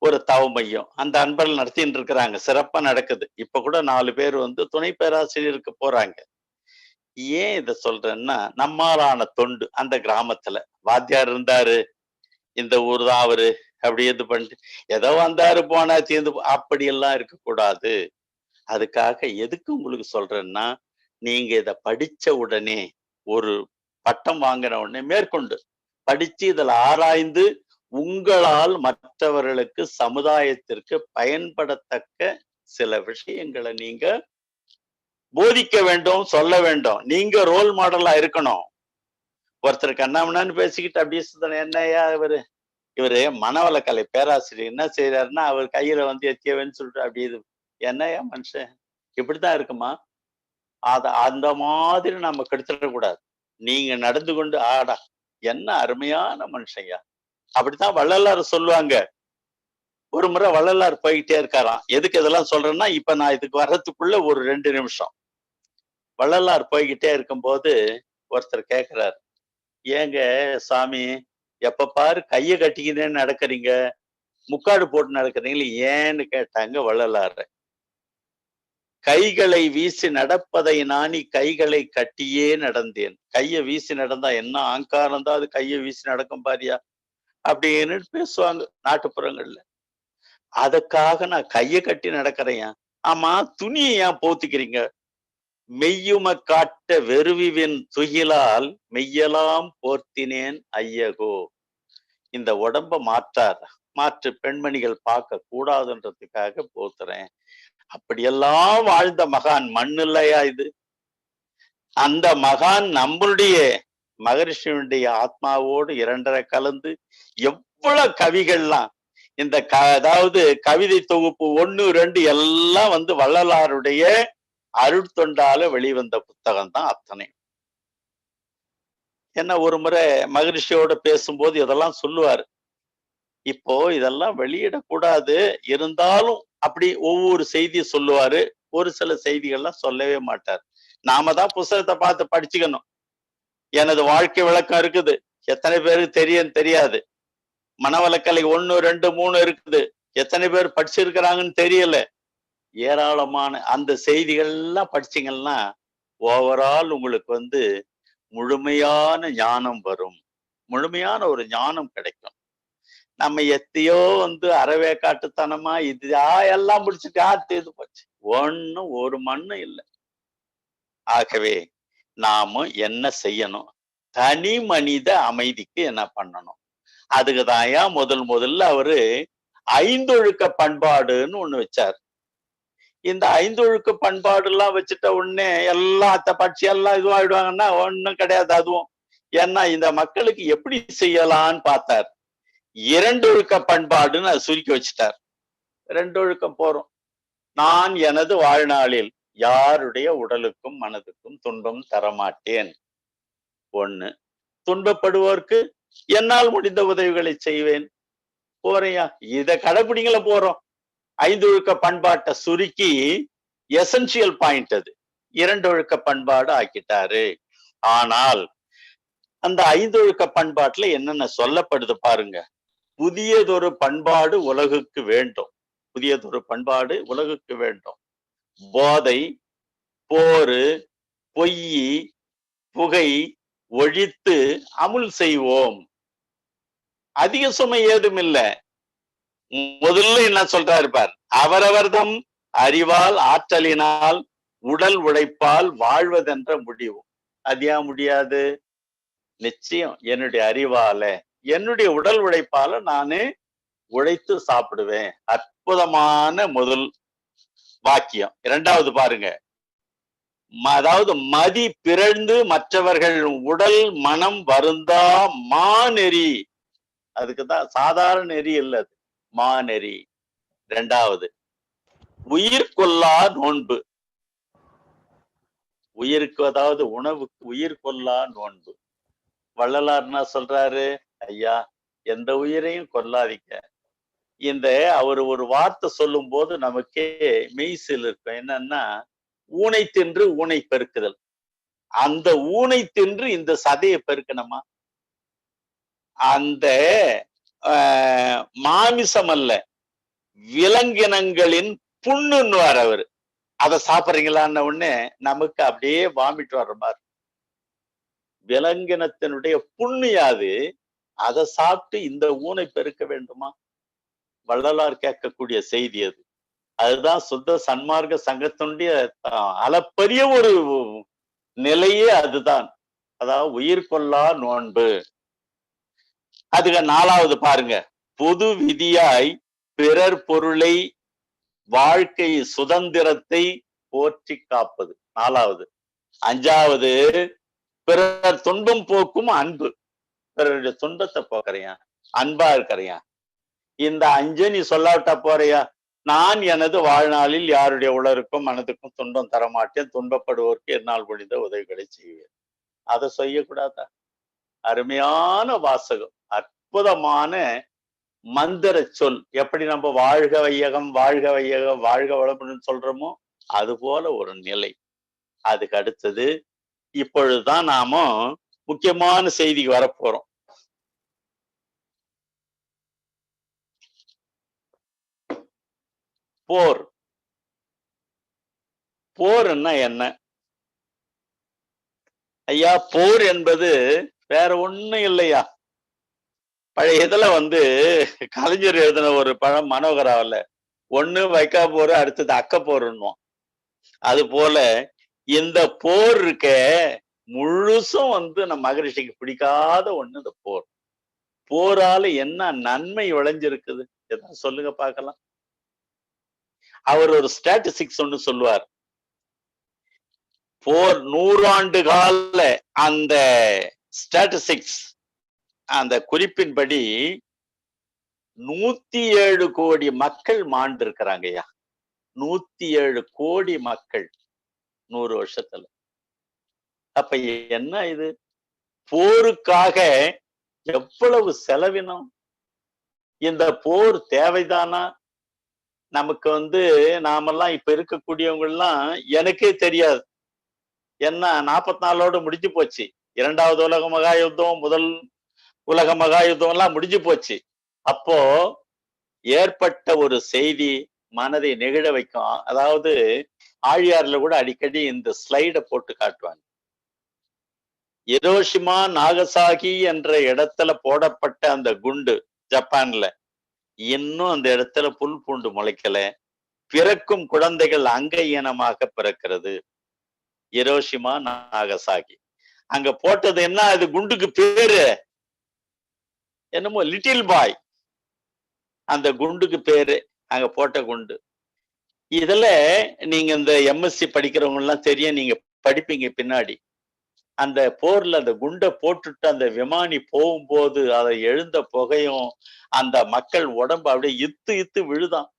ஒரு தவ மையம். அந்த அன்பர்கள் நடத்திட்டு இருக்கிறாங்க. சிறப்பா நடக்குது. இப்ப கூட 4 பேர் வந்து துணை பேராசிரியருக்கு போறாங்க. ஏன் இத சொல்றேன்னா, நம்மாலான தொண்டு அந்த கிராமத்துல. வாத்தியார் இருந்தாரு. இந்த ஊர் தான் அவரு. அப்படி இது பண்ணிட்டு, ஏதோ வந்தாரு போனா தீர்ந்து அப்படியெல்லாம் இருக்கக்கூடாது. அதுக்காக எதுக்கு உங்களுக்கு சொல்றேன்னா, நீங்க இத படிச்ச உடனே, ஒரு பட்டம் வாங்கின உடனே மேற்கொண்டு படிச்சு இதுல ஆராய்ந்து உங்களால் மற்றவர்களுக்கு சமுதாயத்திற்கு பயன்படத்தக்க சில விஷயங்களை நீங்க போதிக்க வேண்டும், சொல்ல வேண்டும். நீங்க ரோல் மாடலா இருக்கணும். ஒருத்தர் கண்ணாமண்ணான்னு பேசிக்கிட்டு அப்படியே சுத்தணும். என்னய்யா இவரு மனவளக்கலை பேராசிரியர் என்ன செய்யறாருன்னா, அவர் கையில வந்து எத்தியவன்னு சொல்லிட்டு அப்படியே இது என்னய்யா மனுஷன் இப்படித்தான் இருக்குமா? அந்த மாதிரி நம்ம கெடுத்துடக்கூடாது. நீங்க நடந்து கொண்டு ஆடா என்ன அருமையான மனுஷன்யா. அப்படித்தான் வள்ளலார் சொல்லுவாங்க. ஒரு முறை வள்ளலார் போய்கிட்டே இருக்காராம். எதுக்கு இதெல்லாம் சொல்றேன்னா, இப்ப நான் இதுக்கு வர்றதுக்குள்ள ஒரு 2 நிமிஷம். வள்ளலார் போய்கிட்டே இருக்கும்போது ஒருத்தர் கேட்கிறார், ஏங்க சாமி எப்ப பாரு கைய கட்டிக்கினே நடக்கிறீங்க, முக்காடு போட்டு நடக்கிறீங்களே ஏன்னு கேட்டாங்க வள்ளலார். கைகளை வீசி நடப்பதை நாணி கைகளை கட்டியே நடந்தேன். கைய வீசி நடந்தா என்ன ஆங்காரம் தான் அது கைய வீசி நடக்கும் பாரியா அப்படின்னு பேசுவாங்க நாட்டுப்புறங்கள்ல. அதுக்காக நான் கைய கட்டி நடக்கிறேன். ஆமா துணியை ஏன் போத்திக்கிறீங்க? மெய்யும காட்ட வெறுவிவின் துகிலால் மெய்யலாம் போர்த்தினேன் ஐயகோ. இந்த உடம்ப மாற்று பெண்மணிகள் பார்க்க கூடாதுன்றதுக்காக போத்துறேன். அப்படியெல்லாம் வாழ்ந்த மகான் மண் இல்லையா இது? அந்த மகான் நம்மளுடைய மகரிஷியுடைய ஆத்மாவோடு 2.5 கலந்து எவ்வளவு கவிகள்லாம் இந்த அதாவது கவிதை தொகுப்பு 1, 2 எல்லாம் வந்து வள்ளலாருடைய அருட்தொண்டால வெளிவந்த புத்தகம் தான் அத்தனை. என்ன ஒரு முறை மகரிஷியோட பேசும்போது இதெல்லாம் சொல்லுவாரு. இப்போ இதெல்லாம் வெளியிடக்கூடாது. இருந்தாலும் அப்படி ஒவ்வொரு செய்தியை சொல்லுவாரு. ஒரு சில செய்திகள்லாம் சொல்லவே மாட்டார். நாம தான் புஸ்தகத்தை பார்த்து படிச்சுக்கணும். எனது வாழ்க்கை விளக்கம் இருக்குது. எத்தனை பேருக்கு தெரியாது. மனவளக்கலை 1, 2, 3 இருக்குது. எத்தனை பேர் படிச்சிருக்கிறாங்கன்னு தெரியல. ஏராளமான அந்த செய்திகள் எல்லாம் படிச்சீங்கன்னா, ஓவரால் உங்களுக்கு வந்து முழுமையான ஞானம் வரும். முழுமையான ஒரு ஞானம் கிடைக்கும். நம்ம எத்தையோ வந்து அறவேக்காட்டுத்தனமா எல்லாம் முடிச்சுட்டு தீர்ந்து போச்சு. ஒண்ணும் ஒரு மண்ணும் இல்ல. ஆகவே நாம என்ன செய்யணும்? தனி மனித அமைதிக்கு என்ன பண்ணணும்? அதுக்குதான்யா முதல்ல அவரு ஐந்தொழுக்க பண்பாடுன்னு ஒண்ணு வச்சார். இந்த ஐந்தொழுக்க பண்பாடு எல்லாம் வச்சுட்ட உடனே எல்லாம் அத்தை பட்சி எல்லாம் இதுவாயிடுவாங்கன்னா ஒண்ணும் கிடையாது அதுவும். ஏன்னா இந்த மக்களுக்கு எப்படி செய்யலான்னு பார்த்தார். இரண்டொழுக்க பண்பாடுன்னு அதை சுருக்கி வச்சுட்டார். ரெண்டொழுக்கம் போறோம். நான் எனது வாழ்நாளில் யாருடைய உடலுக்கும் மனதுக்கும் துன்பம் தரமாட்டேன். ஒண்ணு. துன்பப்படுவோருக்கு என்னால் முடிந்த உதவிகளை செய்வேன். போறையா இத கடைபிடிங்கள போறோம். ஐந்தொழுக்க பண்பாட்டை சுருக்கி எசென்சியல் பாயிண்ட் அது. இரண்டொழுக்க பண்பாடு ஆக்கிட்டாரு. ஆனால் அந்த ஐந்தொழுக்க பண்பாட்டுல என்னென்ன சொல்லப்படுது பாருங்க. புதியதொரு பண்பாடு உலகுக்கு வேண்டும். புதியதொரு பண்பாடு உலகுக்கு வேண்டும். போதை, போரு, பொய், புகை ஒழித்து அமுல் செய்வோம். அதிக சுமை ஏதும் இல்ல. முதல்ல என்ன சொல்றாரு பார், அவரவர்தம் அறிவால் ஆற்றலினால் உடல் உழைப்பால் வாழ்வதென்ற முடிவு. அது ஏன் முடியாது? நிச்சயம் என்னுடைய அறிவால என்னுடைய உடல் உழைப்பால நானு உழைத்து சாப்பிடுவேன். அற்புதமான முதல் வாக்கியம். இரண்டாவது பாருங்க, அதாவது மதி பிறழ்ந்து மற்றவர்கள் உடல் மனம் வருந்தா மாநெறி. அதுக்குதான் சாதாரண நெறி இல்ல, அது மாநெறி. இரண்டாவது உயிர் கொல்லா நோன்பு. உயிருக்கு அதாவது உணவுக்கு உயிர் கொல்லா நோன்பு. வள்ளலார் என்ன சொல்றாரு? ஐயா எந்த உயிரையும் கொல்லாதீங்க. இந்த அவர் ஒரு வார்த்தை சொல்லும் போது நமக்கே மெய்சில் இருக்கும். என்னன்னா, ஊனை தின்று ஊனை பெருக்குதல். அந்த ஊனை தின்று இந்த சதையை பெருக்கணுமா? அந்த மாமிசம் அல்ல, விலங்கினங்களின் புண்ணுன்னுவார் அவரு. அதை சாப்பிட்றீங்களான்னு உடனே நமக்கு அப்படியே வாமிட்டு வர்ற மாதிரி. விலங்கினத்தினுடைய புண்ணு யாது? அதை சாப்பிட்டு இந்த ஊனை பெருக்க வேண்டுமா? வள்ளலார் கேட்கக்கூடிய செய்தி அது. அதுதான் சுத்த சன்மார்க்க சங்கத்தினுடைய அளப்பரிய ஒரு நிலையே அதுதான். அதாவது உயிர் கொல்லா நோன்பு. அதுக்கு நாலாவது பாருங்க, பொது விதியாய் பிறர் பொருளை வாழ்க்கை சுதந்திரத்தை போற்றி காப்பது. நாலாவது. அஞ்சாவது பிறர் துன்பம் போக்கும் அன்பு. பிறருடைய துன்பத்தை போக்குறையா, அன்பா இருக்கிறையா. இந்த அஞ்சு நீ சொல்லாவிட்டா போறியா? நான் எனது வாழ்நாளில் யாருடைய உடலுக்கும் மனதுக்கும் துன்பம் தரமாட்டேன். துன்பப்படுவோருக்கு என்னால் முடிந்த உதவிகளை செய்வேன். அதை செய்யக்கூடாதா? அருமையான வாசகம், அற்புதமான மந்திர சொல். எப்படி நம்ம வாழ்க வையகம் வாழ்க வையகம் வாழ்க வளமுடன் சொல்றோமோ அது போல ஒரு நிலை. அதுக்கு அடுத்தது இப்பொழுதுதான் நாம முக்கியமான செய்திக்கு வரப்போறோம். போர். போர்ன்னா என்ன ஐயா? போர் என்பது வேற ஒண்ணும் இல்லையா. பழைய இதுல கலைஞர் எழுதின ஒரு பழம் மனோகராவில, ஒண்ணு வைக்கா போர், அடுத்தது அக்க போருன்னுவோம். அது போல இந்த போர் இருக்க முழுசும் நம்ம மகரிஷிக்கு பிடிக்காத ஒண்ணு இந்த போர். போரால என்ன நன்மை விளைஞ்சிருக்குது எதாவது சொல்லுங்க பார்க்கலாம். அவர் ஒரு ஸ்டாட்டிஸ்டிக்ஸ் ஒண்ணு சொல்லுவார். போர் 100 ஆண்டு கால அந்த ஸ்டாட்டிஸ்டிக்ஸ், அந்த குறிப்பின்படி 107 கோடி மக்கள் மாண்டு இருக்கிறாங்கய்யா. 107 கோடி மக்கள் 100 வருஷத்துல. அப்ப என்ன இது? போருக்காக எவ்வளவு செலவினம்? இந்த போர் தேவைதானா? நமக்கு நாமெல்லாம் இப்ப இருக்கக்கூடியவங்க எல்லாம் எனக்கே தெரியாது. என்ன 44ஓட முடிஞ்சு போச்சு. 2வது உலக மகா யுத்தம், முதல் உலக மகா யுத்தம் எல்லாம் முடிஞ்சு போச்சு. அப்போ ஏற்பட்ட ஒரு செய்தி மனதை நெகிழ வைக்கும். அதாவது ஆழியார்ல கூட அடிக்கடி இந்த ஸ்லைட போட்டு காட்டுவாங்க. ஹிரோஷிமா நாகசாகி என்ற இடத்துல போடப்பட்ட அந்த குண்டு ஜப்பான்ல இன்னும் அந்த இடத்துல புல் பூண்டு முளைக்கல. பிறக்கும் குழந்தைகள் அங்க ஈனமாக பிறக்கிறது. ஹிரோஷிமா நாகசாகி. அங்க போட்டது என்ன? அது குண்டுக்கு பேரு என்னமோ லிட்டில் பாய். அந்த குண்டுக்கு பேரு அங்க போட்ட குண்டு. இதுல நீங்க இந்த எம்எஸ்சி படிக்கிறவங்க எல்லாம் தெரியும், நீங்க படிப்பீங்க பின்னாடி. அந்த போர்ல அந்த குண்டை போட்டுட்டு அந்த விமானி போகும்போது அதை எழுந்த புகையும் அந்த மக்கள் உடம்பு அப்படியே இத்து இத்து விழுதான்.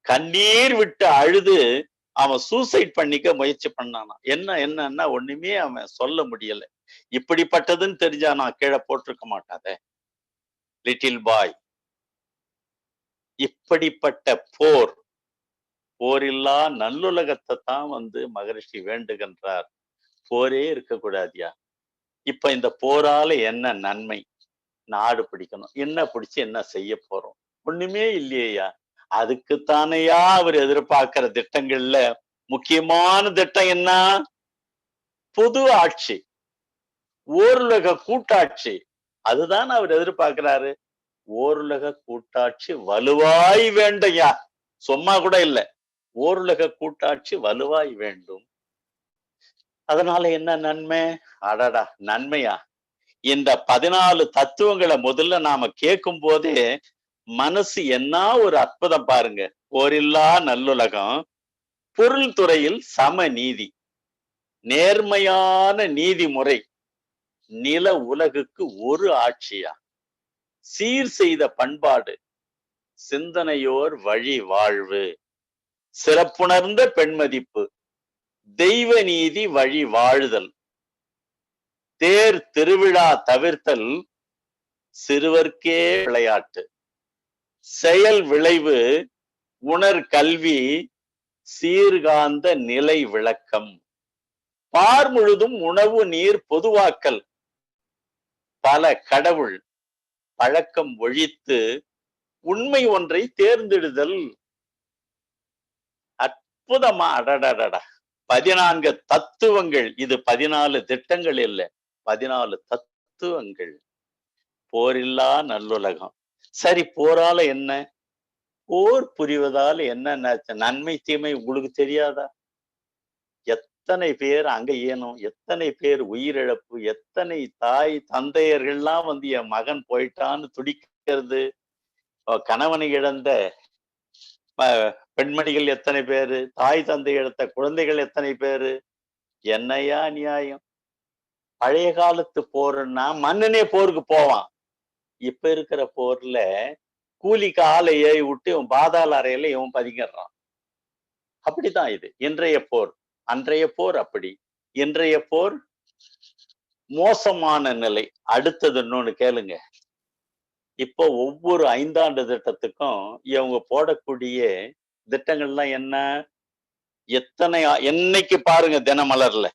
கண்ணீர் விட்டு அழுது அவன் சூசைட் பண்ணிக்க முயற்சி பண்ணானா. என்னன்னா ஒண்ணுமே அவன் சொல்ல முடியல. இப்படிப்பட்டதுன்னு தெரிஞ்சா நான் கீழே போட்டிருக்க மாட்டாதே. Little boy. இப்படிப்பட்ட போர், போரில்லா நல்லுலகத்தை தான் மகரிஷி வேண்டுகின்றார். போரே இருக்கக்கூடாதியா. இப்ப இந்த போரால என்ன நன்மை? நாடு பிடிக்கணும். என்ன பிடிச்சு என்ன செய்ய போறோம்? ஒண்ணுமே இல்லையா. அதுக்குத்தானையா அவர் எதிர்பார்க்கிற திட்டங்கள்ல முக்கியமான திட்டம் என்ன? பொது ஆட்சி, ஓருலக கூட்டாட்சி. அதுதான் அவர் எதிர்பார்க்கிறாரு. ஓருலக கூட்டாட்சி வலுவாய் வேண்டையா, சும்மா கூட இல்ல. ஓருலக கூட்டாட்சி வலுவாய் வேண்டும். அதனால என்ன நன்மை? அடடா, நன்மையா? இந்த 14 தத்துவங்களை முதல்ல நாம கேட்கும் போதே மனசு என்ன ஒரு அற்புதம் பாருங்க. போரில்லா நல்லுலகம், பொருள் துறையில் சமநீதி, நேர்மையான நீதிமுறை, நில உலகுக்கு ஒரு ஆட்சியா, சீர் செய்த பண்பாடு, சிந்தனையோர் வழி வாழ்வு, சிறப்புணர்ந்த பெண்மதிப்பு, தெய்வ நீதி வழி வாழுதல், தேர் திருவிழா தவிர்த்தல், சிறுவர்க்கே விளையாட்டு, செயல் விளைவு, உணர் கல்வி, சீர்காந்த நிலை விளக்கம், பார் முழுதும் உணவு நீர் பொதுவாக்கல், பல கடவுள் பழக்கம் ஒழித்து உண்மை ஒன்றை தேர்ந்தெடுதல். அற்புதமா, அடடடடா. 14 தத்துவங்கள். இது 14 திட்டங்கள் இல்ல, 14 தத்துவங்கள். போரில்லா நல்லுலகம். சரி, போரால என்ன? போர் புரிவதால் என்ன நன்மை தீமை உங்களுக்கு தெரியாதா? எத்தனை பேர் அங்க ஏனும், எத்தனை பேர் உயிரிழப்பு, எத்தனை தாய் தந்தையர்கள்லாம் என் மகன் போயிட்டான்னு துடிக்கிறது. கணவனை இழந்த பெண்மணிகள் எத்தனை பேரு, தாய் தந்தை இழந்த குழந்தைகள் எத்தனை பேரு. என்னையா நியாயம்? பழைய காலத்து போர்னா மன்னனே போருக்கு போவான். இப்ப இருக்கிற போர்ல கூலிக்கு ஆளை ஏறி விட்டு இவன் பாதாள அறையில இவன் பதுங்கிடுறான். அப்படிதான் இது இன்றைய போர். அன்றைய போர் அப்படி. இன்றைய போர் மோசமான நிலை. அடுத்தது இன்னொன்னு கேளுங்க. இப்போ ஒவ்வொரு 5 ஆண்டு திட்டத்துக்கும் இவங்க போடக்கூடிய திட்டங்கள்லாம் என்ன? எத்தனை என்னைக்கு பாருங்க தினமலர்ல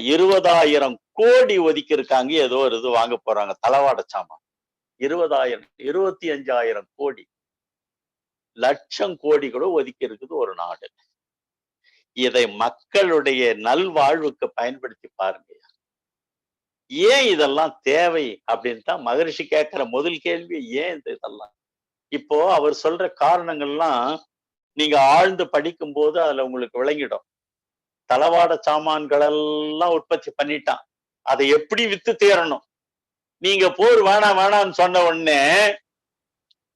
20,000 கோடி ஒதுக்கி இருக்காங்க. ஏதோ ஒரு இது வாங்க போறாங்க, தளவாட சாமான். 20,000, 25,000 கோடி, லட்சம் கோடி கூட ஒதுக்கி இருக்குது ஒரு நாடு. இதை மக்களுடைய நல்வாழ்வுக்கு பயன்படுத்தி பாருங்க. ஏன் இதெல்லாம் தேவை அப்படின்னு தான் மகரிஷி கேட்கிற முதல் கேள்வி. ஏன் இதெல்லாம்? இப்போ அவர் சொல்ற காரணங்கள்லாம் நீங்க ஆழ்ந்து படிக்கும் போது அதுல உங்களுக்கு விளங்கிடும். தளவாட சாமான்கள் எல்லாம் உற்பத்தி பண்ணிட்டான், அதை எப்படி வித்து தேரணும். நீங்க போர் வேணாம் வேணாம்னு சொன்ன உடனே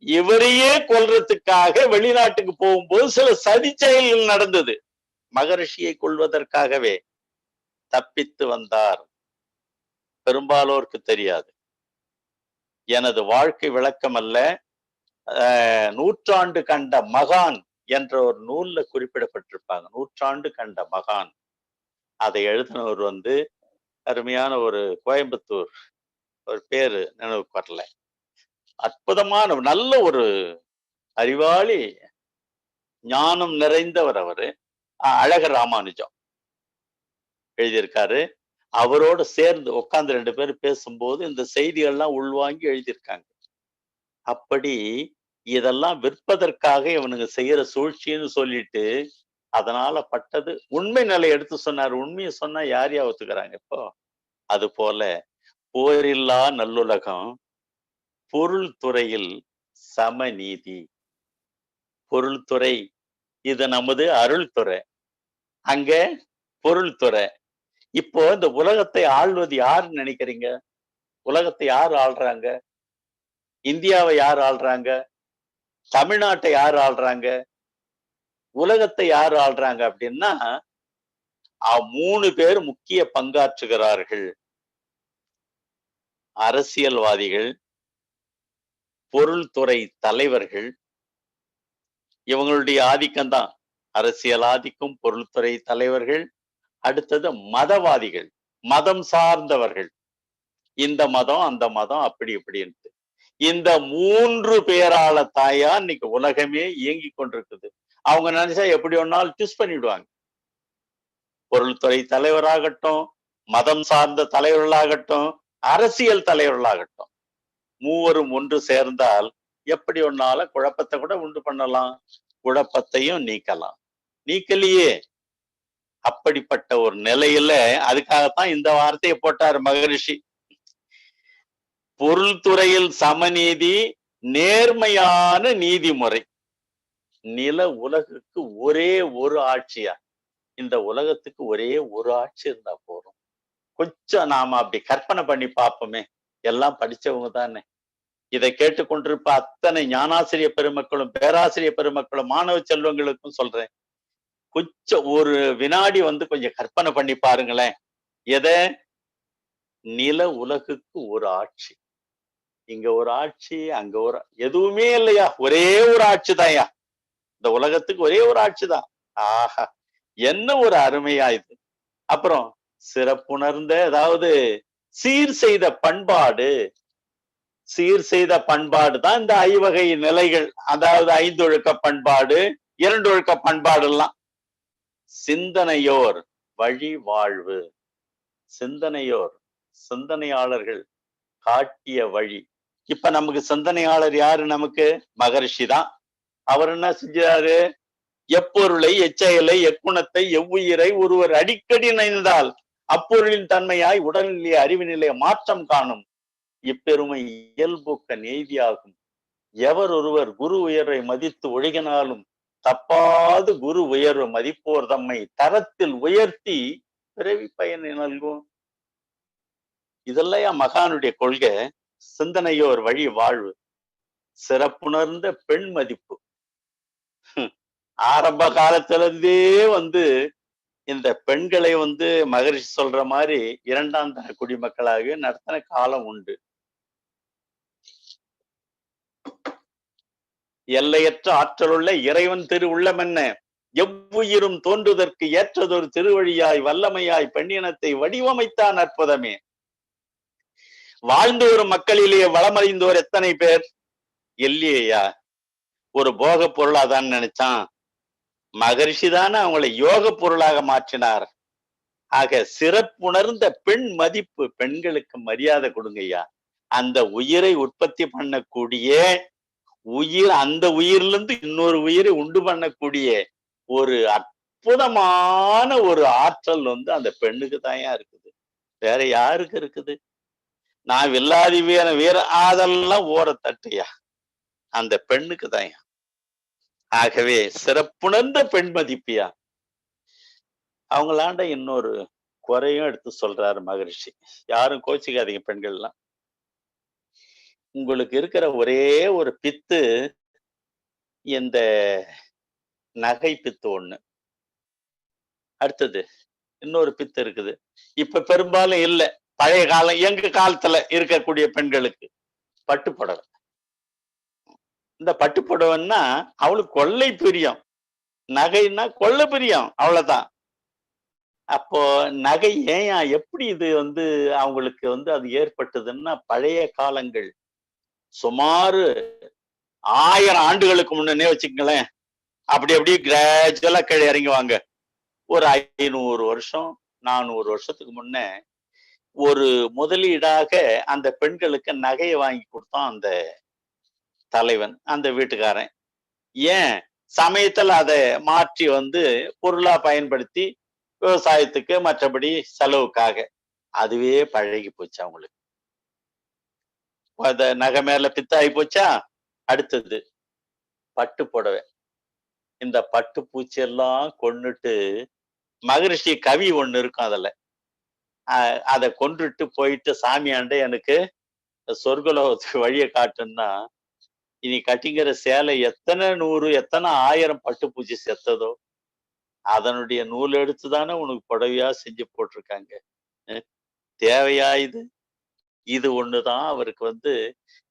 இவரையே கொல்றதுக்காக வெளிநாட்டுக்கு போகும்போது சில சதி செயல்கள் நடந்தது. மகரிஷியை கொள்வதற்காகவே தப்பித்து வந்தார். பெரும்பாலோருக்கு தெரியாது. எனது வாழ்க்கை விளக்கம் அல்ல, நூற்றாண்டு கண்ட மகான் என்ற ஒரு நூல்ல குறிப்பிடப்பட்டிருப்பாங்க. நூற்றாண்டு கண்ட மகான். அதை எழுதினவர் அருமையான ஒரு கோயம்புத்தூர், ஒரு பேரு நினைவுக்கு வரல. அற்புதமான நல்ல ஒரு அறிவாளி, ஞானம் நிறைந்தவர் அவரு. அழகர் ராமானுஜம் எழுதியிருக்காரு. அவரோட சேர்ந்து உட்கார்ந்து 2 பேரும் பேசும்போது இந்த செய்திகள்லாம் உள்வாங்கி எழுதியிருக்காங்க. அப்படி இதெல்லாம் விற்பதற்காக இவனுங்க செய்யற சூழ்ச்சின்னு சொல்லிட்டு அதனால பட்டது உண்மை நிலை எடுத்து சொன்னார். உண்மையை சொன்னா யார் ஒத்துக்கிறாங்க இப்போ? அது போல போரில்லா நல்லுலகம், பொருள் துறையில் சமநீதி. பொருள் துறை இது நமது அருள் துறை. அங்க பொருள் துறை. இப்போ இந்த உலகத்தை ஆள்வது யாருன்னு நினைக்கிறீங்க? உலகத்தை யார் ஆள்றாங்க? இந்தியாவை யார் ஆள்றாங்க? தமிழ்நாட்டை யார் ஆள்றாங்க? உலகத்தை யார் ஆள்றாங்க அப்படின்னா 3 பேர் முக்கிய பங்காற்றுகிறார்கள். அரசியல்வாதிகள், பொருள்துறை தலைவர்கள், இவங்களுடைய ஆதிக்கம் தான். அரசியல் ஆதிக்கம், பொருள்துறை தலைவர்கள், அடுத்தது மதவாதிகள், மதம் சார்ந்தவர்கள். இந்த மதம் அந்த மதம் அப்படி இப்படின்ட்டு இந்த 3 பேரால தாயா இன்னைக்கு உலகமே இயங்கி கொண்டிருக்குது. அவங்க நினைச்சா எப்படி வேணாலும் ட்விஸ்ட் பண்ணிடுவாங்க. பொருள்துறை தலைவராகட்டும், மதம் சார்ந்த தலைவர்களாகட்டும், அரசியல் தலைவர்களாகட்டும், மூவரும் ஒன்று சேர்ந்தால் எப்படி ஒன்னாலும் குழப்பத்தை கூட உண்டு பண்ணலாம், குழப்பத்தையும் நீக்கலாம். நீக்கலையே. அப்படிப்பட்ட ஒரு நிலையில அதுக்காகத்தான் இந்த வார்த்தையை போட்டார் மகரிஷி. பொருள்துறையில் சமநீதி, நேர்மையான நீதிமுறை. நில உலகுக்கு ஒரே ஒரு ஆட்சியா? இந்த உலகத்துக்கு ஒரே ஒரு ஆட்சி இருந்தா போதும். கொஞ்சம் நாம அப்படி கற்பனை பண்ணி பார்ப்போமே. எல்லாம் படிச்சவங்க தானே. இதை கேட்டுக்கொண்டிருப்ப அத்தனை ஞானாசிரிய பெருமக்களும், பேராசிரிய பெருமக்களும், மாணவ செல்வங்களுக்கும் சொல்றேன். கொஞ்சம் ஒரு வினாடி கொஞ்சம் கற்பனை பண்ணி பாருங்களேன். எதை? நில உலகுக்கு ஒரு ஆட்சி. இங்க ஒரு ஆட்சி, அங்க ஒரு எதுவுமே இல்லையா? ஒரே ஒரு ஆட்சி தான்யா. இந்த உலகத்துக்கு ஒரே ஒரு ஆட்சி தான். ஆஹா, என்ன ஒரு அருமையா இது. அப்புறம் சிறப்புணர்ந்த, அதாவது சீர் செய்த பண்பாடு. சீர் செய்த பண்பாடு தான் இந்த ஐவகை நிலைகள். அதாவது 5 ஒழுக்க பண்பாடு, 2 ஒழுக்க பண்பாடு எல்லாம். சிந்தனையோர் வழி வாழ்வு. சிந்தனையோர், சிந்தனையாளர்கள் காட்டிய வழி. இப்ப நமக்கு சிந்தனையாளர் யாரு? நமக்கு மகரிஷி தான். அவர் என்ன செஞ்சாரு? எப்பொருளை, எச்செயலை, எக்குணத்தை, எவ்வுயிரை ஒருவர் அடிக்கடி நினைந்தால் அப்பொருளின் தன்மையாய் உடல்நிலை, அறிவுநிலை மாற்றம் காணும். இப்பெருமை இயல்போக்க நெய்தியாகும். எவர் ஒருவர் குரு உயர்வை மதித்து ஒழுகினாலும் தப்பாது குரு உயர்வு மதிப்போர் தம்மை தரத்தில் உயர்த்தி பிறவி பயனை நல்கும். இதெல்லாம் மகானுடைய கொள்கை. சிந்தனையோர் வழி வாழ்வு. சிறப்புணர்ந்த பெண் மதிப்பு. ஆரம்ப காலத்துல இருந்தே இந்த பெண்களை மகரிஷி சொல்ற மாதிரி 2ஆம் தர குடிமக்களாக நடத்தின காலம் உண்டு. எல்லையற்ற ஆற்றலுள்ள இறைவன் திரு உள்ளம் என்ன? எவ்வுயிரும் தோன்றுவதற்கு ஏற்றதொரு திருவழியாய் வல்லமையாய் பெண்ணினத்தை வடிவமைத்தான் அற்புதமே. வாழ்ந்து வரும் மக்களிலேயே வளமடைந்தோர் எத்தனை பேர்? இல்லையா? ஒரு போக பொருளாதான் நினைச்சான். மகரிஷி தானே அவங்களை யோக பொருளாக மாற்றினார். ஆக சிறப்புணர்ந்த பெண் மதிப்பு. பெண்களுக்கு மரியாதை கொடுங்கய்யா. அந்த உயிரை உற்பத்தி பண்ணக்கூடிய உயிர், அந்த உயிரிலிருந்து இருந்து இன்னொரு உயிரை உண்டு பண்ணக்கூடிய ஒரு அற்புதமான ஒரு ஆற்றல் அந்த பெண்ணுக்கு தான் இருக்குது. வேற யாருக்கு இருக்குது? நான் வில்லாதி வீர அதெல்லாம் ஓர தட்டையா, அந்த பெண்ணுக்கு தான். ஆகவே சிறப்புணர்ந்த பெண் மதிப்பியா. அவங்களாண்ட இன்னொரு குறையும் எடுத்து சொல்றாரு மகரிஷி. யாரும் கோச்சிக்காதீங்க பெண்கள்லாம். உங்களுக்கு இருக்கிற ஒரே ஒரு பித்து இந்த நகை பித்து ஒண்ணு. அடுத்தது இன்னொரு பித்து இருக்குது. இப்ப பெரும்பாலும் இல்ல. பழைய காலம், எங்க காலத்துல இருக்கக்கூடிய பெண்களுக்கு பட்டுப்புடவை. இந்த பட்டுப்புடவைன்னா அவளுக்கு கொள்ளை பிரியம், நகைன்னா கொள்ளை பிரியம், அவ்வளவுதான். அப்போ நகை ஏன் எப்படி இது அவங்களுக்கு அது ஏற்பட்டதுன்னா, பழைய காலங்கள் சுமார் 1000 ஆண்டுகளுக்கு முன்னே வச்சுக்கங்களேன். அப்படி கிராஜுவலா கீழே இறங்குவாங்க. ஒரு 500 வருஷம் 400 வருஷத்துக்கு முன்ன ஒரு முதலீடாக அந்த பெண்களுக்கு நகையை வாங்கி கொடுத்தான் அந்த தலைவன், அந்த வீட்டுக்காரன். ஏன்? சமயத்துல அதை மாற்றி பொருளா பயன்படுத்தி விவசாயத்துக்கு, மற்றபடி செலவுக்காக. அதுவே பழகி போச்சு அவங்களுக்கு. அத நகை மேல பித்தாகி போச்சா. அடுத்தது பட்டு புடவை. இந்த பட்டு பூச்சி எல்லாம் கொன்னுட்டு மகரிஷி கவி ஒண்ணு இருக்கும் அதுல. அதை கொன்றுட்டு போயிட்டு சாமியாண்ட எனக்கு சொர்க்கலோகத்துக்கு வழியை காட்டுன்னா, இனி கட்டிங்கிற சேலை எத்தனை 100 எத்தனை 1000 பட்டுப்பூச்சி செத்ததோ அதனுடைய நூல் எடுத்துதானே உனக்கு புடவையா செஞ்சு போட்டிருக்காங்க. தேவையா இது? இது ஒண்ணுதான் அவருக்கு வந்து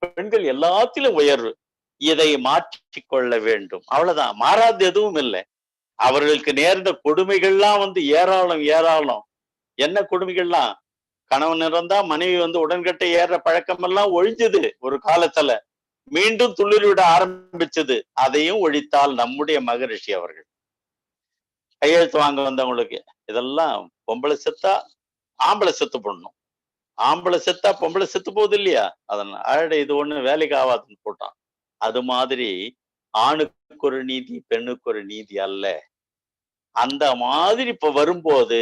பெண்கள் எல்லாத்திலும் உயர்வு. இதை மாற்றிக்கொள்ள வேண்டும். அவ்வளவுதான். மாறாது எதுவும் இல்லை. அவர்களுக்கு நேர்ந்த கொடுமைகள்லாம் வந்து ஏராளம் ஏராளம். என்ன கொடுமைகள்லாம்? கணவன் இறந்தா மனைவி வந்து உடன்கட்டை ஏற பழக்கம் எல்லாம் ஒழிஞ்சது ஒரு காலத்துல. மீண்டும் துளிர்விட ஆரம்பிச்சது. அதையும் ஒழித்தால் நம்முடைய மகரிஷி அவர்கள். கையெழுத்து வாங்க வந்தவங்களுக்கு இதெல்லாம் பொம்பளை செத்தா ஆம்பளை செத்து போடணும், ஆம்பளை செத்தா பொம்பளை செத்து போகுது இல்லையா, அதனால இது ஒண்ணு வேலைக்கு ஆகாதுன்னு போட்டான். அது மாதிரி ஆணுக்கு ஒரு நீதி பெண்ணுக்கு ஒரு நீதி அல்ல. அந்த மாதிரி இப்ப வரும்போது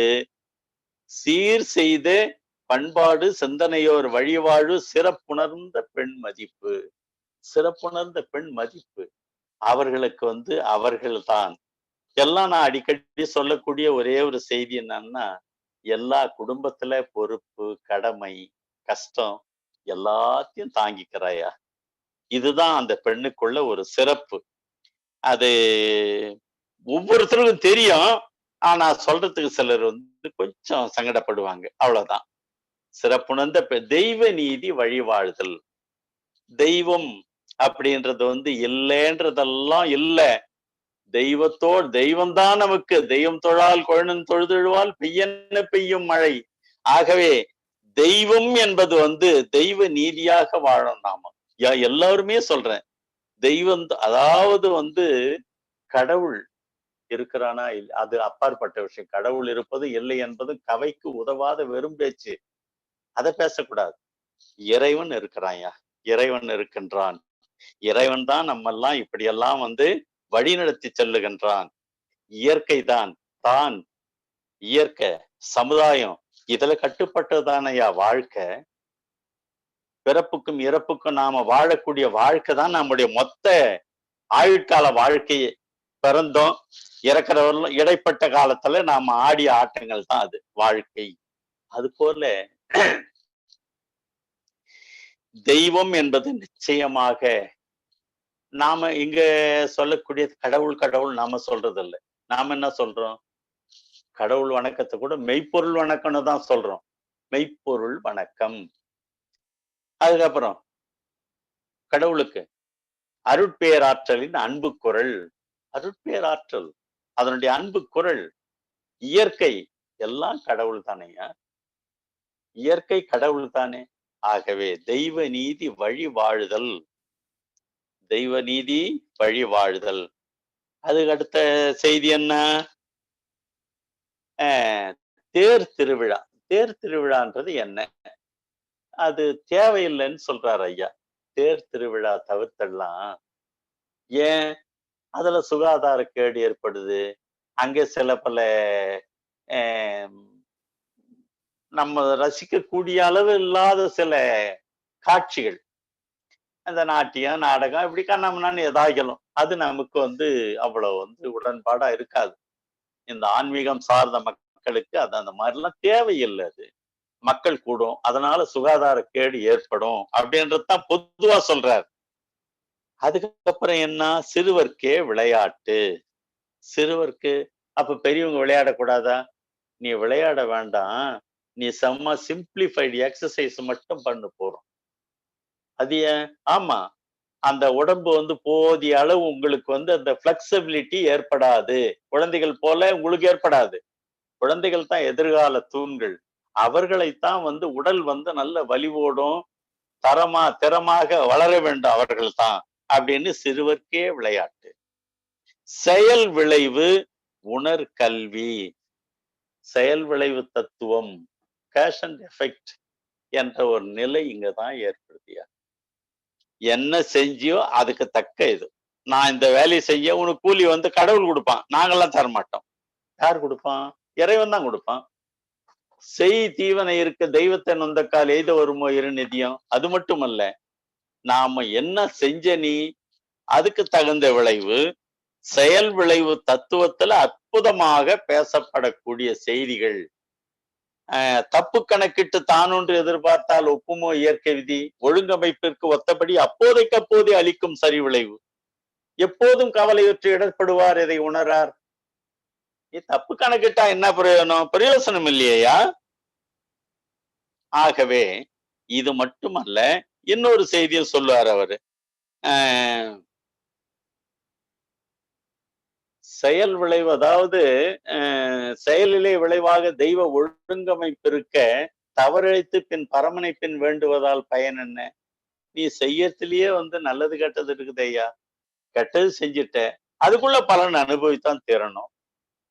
சீர் செய்த பண்பாடு சிந்தனையோர் வழிவாழு சிறப்புணர்ந்த பெண் மதிப்பு, சிறப்புணர்ந்த பெண் மதிப்பு அவர்களுக்கு வந்து அவர்கள்தான் எல்லாம். நான் அடிக்கடி சொல்லக்கூடிய ஒரே ஒரு செய்தி என்னன்னா, எல்லா குடும்பத்துல பொறுப்பு கடமை கஷ்டம் எல்லாத்தையும் தாங்கிக்கிறாயா, இதுதான் அந்த பெண்ணுக்குள்ள ஒரு சிறப்பு. அது ஒவ்வொருத்தருக்கும் தெரியும். ஆனா சொல்றதுக்கு சிலர் வந்து கொஞ்சம் சங்கடப்படுவாங்க, அவ்வளவுதான். சிறப்புணர்ந்த தெய்வ நீதி வழிவாழ்தல். தெய்வம் அப்படின்றது வந்து இல்லைன்றதெல்லாம் இல்ல. தெய்வம் தான் நமக்கு. தெய்வம் தொழால் கொழுநன் தொழுதெழுவால் பெய்யன பெய்யும் மழை. ஆகவே தெய்வம் என்பது வந்து தெய்வ நீதியாக வாழும். நாம எல்லாருமே சொல்றேன், தெய்வம் அதாவது வந்து கடவுள் இருக்கிறானா அது அப்பாற்பட்ட விஷயம். கடவுள் இருப்பது இல்லை என்பது கவைக்கு உதவாத வெறும் பேச்சு. அதை பேசக்கூடாது. இறைவன் இருக்கிறாயா, இறைவன் இருக்கின்றான். இறைவன் தான் நம்ம எல்லாம் இப்படியெல்லாம் வந்து வழிநடத்தி செல்லுகின்றான். இயற்கை தான், தான் இயற்கை சமுதாயம் இதுல கட்டுப்பட்டதானயா வாழ்க்கை. பிறப்புக்கும் இறப்புக்கும் நாம வாழக்கூடிய வாழ்க்கை தான் நம்முடைய மொத்த ஆயுட்கால வாழ்க்கையே. பிறந்தோம் இறக்கிறவர்களும் இடைப்பட்ட காலத்துல நாம ஆடிய ஆட்டங்கள் தான் அது வாழ்க்கை. அது போல தெய்வம் என்பது நிச்சயமாக நாம இங்க சொல்லக்கூடிய கடவுள் கடவுள் நாம சொல்றது இல்லை. நாம என்ன சொல்றோம்? கடவுள் வணக்கத்தை கூட மெய்ப்பொருள் வணக்கம்னு தான் சொல்றோம். மெய்ப்பொருள் வணக்கம். அதுக்கப்புறம் கடவுளுக்கு அருட்பேராற்றலின் அன்பு குரல். அருட்பேராற்றல் அதனுடைய அன்பு குரல். இயற்கை எல்லாம் கடவுள் தானேயா, இயற்கை கடவுள் தானே. ஆகவே தெய்வ நீதி வழி வாழுதல், தெய்வ நீதி வழி வாழுதல். அதுக்கு அடுத்த செய்தி என்ன? தேர் திருவிழா. தேர் திருவிழான்றது என்ன? அது தேவையில்லைன்னு சொல்றாரு ஐயா. தேர் திருவிழா தவிர்த்தெல்லாம். ஏன்? அதுல சுகாதார கேடு ஏற்படுது. அங்கே சில பல நம்ம ரசிக்கக்கூடிய அளவு இல்லாத சில காட்சிகள், அந்த நாட்டியம் நாடகம் இப்படி கண்ணாமண்ணான்னு எதாகலும் அது நமக்கு வந்து அவ்வளவு வந்து உடன்பாடா இருக்காது. இந்த ஆன்மீகம் சார்ந்த மக்களுக்கு அது அந்த மாதிரிலாம் தேவையில்லை. அது மக்கள் கூடும், அதனால சுகாதார கேடு ஏற்படும் அப்படின்றதுதான் பொதுவா சொல்றாரு. அதுக்கப்புறம் என்ன? சிறுவர்க்கே விளையாட்டு. சிறுவர்க்கு அப்ப பெரியவங்க விளையாடக்கூடாதா? நீ விளையாட வேண்டாம், நீ செம்ம சிம்பிளிஃபைடு எக்ஸசைஸ் மட்டும் பண்ணு போறோம். அது ஏன்? ஆமா, அந்த உடம்பு வந்து போதிய அளவு உங்களுக்கு வந்து அந்த பிளெக்சிபிலிட்டி ஏற்படாது. குழந்தைகள் போல உங்களுக்கு ஏற்படாது. குழந்தைகள் தான் எதிர்கால தூண்கள். அவர்களைத்தான் வந்து உடல் வந்து நல்ல வலிவோடும் திறமாக வளர வேண்டும் அவர்கள் தான் அப்படின்னு சிறுவர்க்கே விளையாட்டு. செயல் விளைவு உணர் கல்வி. செயல் விளைவு தத்துவம், காஸ் அண்ட் எஃபெக்ட் என்ற ஒரு நிலை இங்கதான் ஏற்படுத்தியா. என்ன செஞ்சியோ அதுக்கு தக்க இது. நான் இந்த வேலையை செய்ய உனக்கு கூலி வந்து கடவுள் கொடுப்பான், நாங்கெல்லாம் தர மாட்டோம். யார் கொடுப்பான்? இறைவன் தான் கொடுப்பான். செய் தீவனை இருக்க தெய்வத்தை நொந்தக்கால் எய்த வருமோ இரு நிதியம். அது மட்டுமல்ல, நாம என்ன செஞ்ச நீ அதுக்கு தகுந்த விளைவு, செயல் விளைவு தத்துவத்துல அற்புதமாக பேசப்படக்கூடிய செய்திகள். தப்பு கணக்கிட்டு தானொன்று எதிர்பார்த்தால் ஒப்புமோ இயற்கை விதி, ஒழுங்கமைப்பிற்கு ஒத்தபடி அப்போதைக்கு அப்போதே அளிக்கும் சரி விளைவு, எப்போதும் கவலையுற்று இடர்படுவார் இதை உணரார். தப்பு கணக்கிட்டா என்ன பிரயோஜனம்? பிரயோசனம் இல்லையா? ஆகவே இது மட்டுமல்ல, இன்னொரு செய்தியும் சொல்லுவார் அவரு. செயல் விளைவு, அதாவது செயலிலே விளைவாக தெய்வ ஒழுங்கமைப்பிருக்க தவறிழைத்து பின் பரமனை பின் வேண்டுவதால் பயன் என்ன? நீ செய்யறதுலயே நல்லது கெட்டது இருக்குது ஐயா, கெட்டது செஞ்சுட்ட, அதுக்குள்ள பலன் அனுபவித்தான் தீரணும்.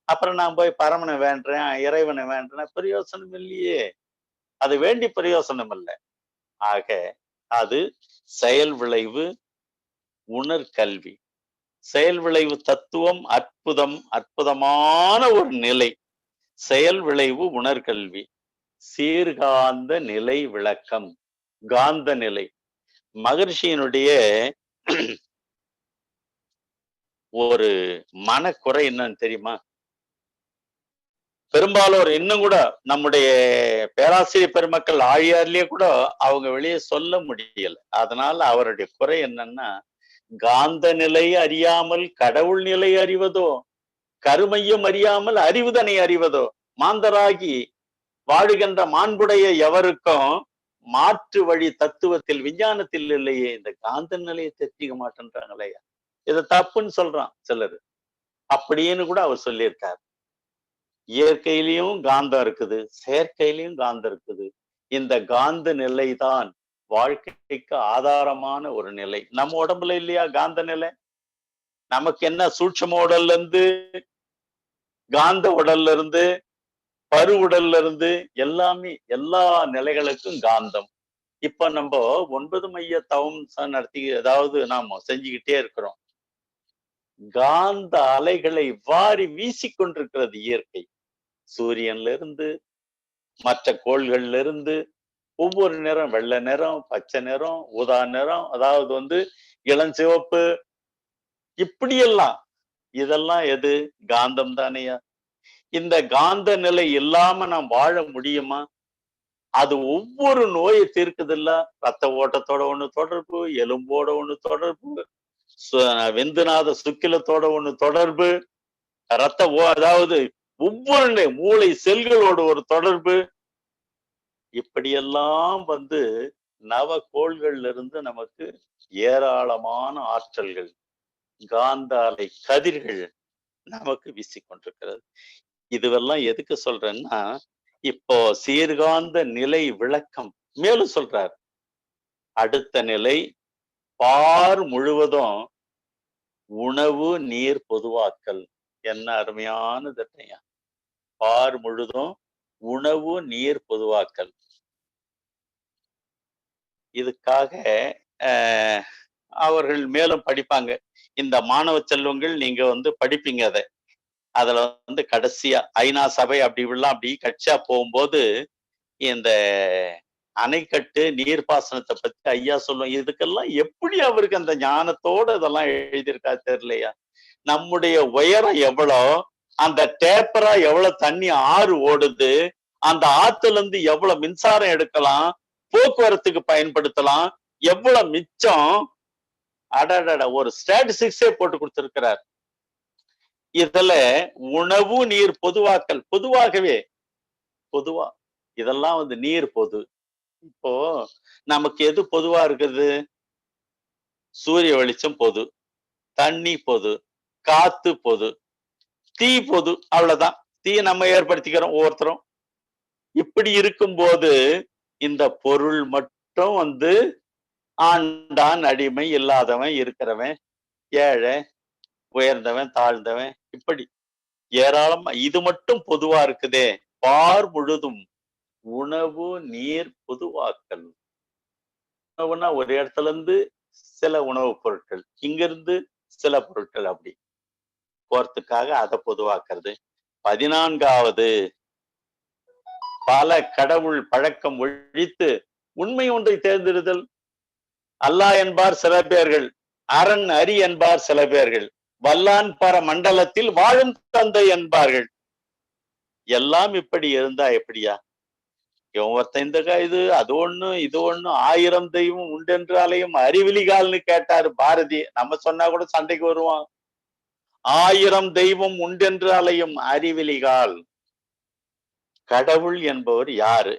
அப்புறம் நான் போய் பரமனை வேண்டேன், இறைவனை வேண்டேன், பிரயோசனம் இல்லையே. அது வேண்டி பிரயோசனம் இல்லை. ஆக அது செயல் விளைவு உணர்கல்வி. செயல் விளைவு தத்துவம் அற்புதம், அற்புதமான ஒரு நிலை. செயல் விளைவு உணர்கல்வி, சீர்காந்த நிலை விளக்கம், காந்த நிலை. மகர்ஷியினுடைய ஒரு மனக்குறை என்னன்னு தெரியுமா? பெரும்பாலோர் இன்னும் கூட நம்முடைய பேராசிரியர் பெருமக்கள் ஆழியார்லயே கூட அவங்க வெளியே சொல்ல முடியல. அதனால அவருடைய குறை என்னன்னா, காந்த நிலை அறியாமல் கடவுள் நிலை அறிவதோ, கருமையம் அறியாமல் அறிவுதனை அறிவதோ, மாந்தராகி வாழுகின்ற மாண்புடைய எவருக்கும் மாற்று வழி தத்துவத்தில் விஞ்ஞானத்தில் இல்லையே, இந்த காந்த நிலையை தெரிஞ்சுக்க மாட்டேன்றாங்களே, இதை தப்புன்னு சொல்றான் சிலர். அப்படின்னு கூட அவர் சொல்லியிருக்கார். இயற்கையிலையும் காந்தம் இருக்குது, செயற்கையிலையும் காந்தம் இருக்குது. இந்த காந்த நிலைதான் வாழ்க்கைக்கு ஆதாரமான ஒரு நிலை. நம்ம உடம்புல இல்லையா காந்த நிலை? நமக்கு என்ன சூட்சும உடல்ல இருந்து, காந்த உடல்ல இருந்து, பரு உடல்ல இருந்து, எல்லாமே எல்லா நிலைகளுக்கும் காந்தம். இப்ப நம்ம 9 மைய தவம் நடத்தி ஏதாவது நாம செஞ்சுக்கிட்டே இருக்கிறோம். காந்த அலைகளை வாரி வீசிக்கொண்டிருக்கிறது இயற்கை. சூரியன்ல இருந்து, மற்ற கோள்கள்ல இருந்து, ஒவ்வொரு நிறம், வெள்ளை நிறம், பச்சை நிறம், ஊதா நிறம், அதாவது இளஞ்சிவப்பு, இப்படியெல்லாம் இதெல்லாம் எது? காந்தம் தானையா? இந்த காந்த நிலை இல்லாம நாம் வாழ முடியுமா? அது ஒவ்வொரு நோயை தீர்க்குது இல்ல. ரத்த ஓட்டத்தோட ஒண்ணு தொடர்பு, எலும்போட ஒண்ணு தொடர்பு, வெந்துநாத சுக்கிலத்தோட ஒண்ணு தொடர்பு, அதாவது ஒவ்வொரு மூளை செல்களோட ஒரு தொடர்பு. இப்படியெல்லாம் நவகோள்கள்ல இருந்து நமக்கு ஏராளமான ஆற்றல்கள், காந்த அலை கதிர்கள் நமக்கு வீசிக்கொண்டிருக்கிறது. இதுவெல்லாம் எதுக்கு சொல்றேன்னா, இப்போ சீர்காந்த நிலை விளக்கம் மேலும் சொல்றார். அடுத்த நிலை பார் முழுவதும் உணவு நீர் பொதுவாக்கல். என்ன அருமையான திட்டம்! பார் முழுதும் உணவு நீர் பொதுவாக்கல். இதுக்காக அவர்கள் மேலும் படிப்பாங்க. இந்த மாணவ செல்வங்கள் நீங்க படிப்பீங்க. அதுல கடைசியா ஐநா சபை அப்படி கட்சியா போகும்போது இந்த அணைக்கட்டு நீர்ப்பாசனத்தை பத்தி ஐயா சொல்லுவோம். இதுக்கெல்லாம் எப்படி அவருக்கு அந்த ஞானத்தோட இதெல்லாம் எழுதியிருக்கா தெரியலையா? நம்முடைய உயரம் எவ்வளோ, அந்த டேப்பரா எவ்வளவு தண்ணி ஆறு ஓடுது, அந்த ஆத்துல இருந்து எவ்வளவு மின்சாரம் எடுக்கலாம், போக்குவரத்துக்கு பயன்படுத்தலாம், எவ்வளவு மிச்சம், அடடட ஒரு ஸ்டாட்டிஸ்டிக்ஸே போட்டு கொடுத்திருக்கிறார். இதுல உணவு நீர் பொதுவாக்கல், பொதுவாகவே பொதுவா இதெல்லாம் நீர் பொது. இப்போ நமக்கு எது பொதுவா இருக்குது? சூரிய வெளிச்சம் பொது, தண்ணி பொது, காத்து பொது, தீ பொது. அவ்வளவுதான். தீயை நம்ம ஏற்படுத்திக்கிறோம் ஒவ்வொருத்தரும். இப்படி இருக்கும்போது இந்த பொருள் மட்டும் ஆண்டான் அடிமை, இல்லாதவன், இருக்கிறவன், ஏழை, உயர்ந்தவன், தாழ்ந்தவன், இப்படி ஏராளமா இது மட்டும் பொதுவா இருக்குதே. பார் முழுதும் உணவு நீர் பொதுவாக்கல். உணவுனா ஒரு இடத்துல இருந்து சில உணவுப் பொருட்கள், இங்கிருந்து சில பொருட்கள், அப்படி போறதுக்காக அதை பொதுவாக்குறது. 14வது பல கடவுள் பழக்கம் ஒழித்து உண்மை ஒன்றை தேர்ந்தெடுதல். அல்லாஹ் என்பார் சில பேர்கள், அரண் அரி என்பார் சில பேர்கள், வல்லான் பர மண்டலத்தில் வாழும் தந்தை என்பார்கள். எல்லாம் இப்படி இருந்தா எப்படியா? இவன் ஒருத்தன் இந்த இது அது ஒண்ணு இது ஒண்ணு 1000 தெய்வம் உண்டென்றாலையும் அறிவிலிகால்னு கேட்டாரு பாரதி. நம்ம சொன்னா கூட சண்டைக்கு வருவான். 1000 தெய்வம் உண்டென்றாலையும் அறிவிலிகால். கடவுள் என்பவர் யாரு?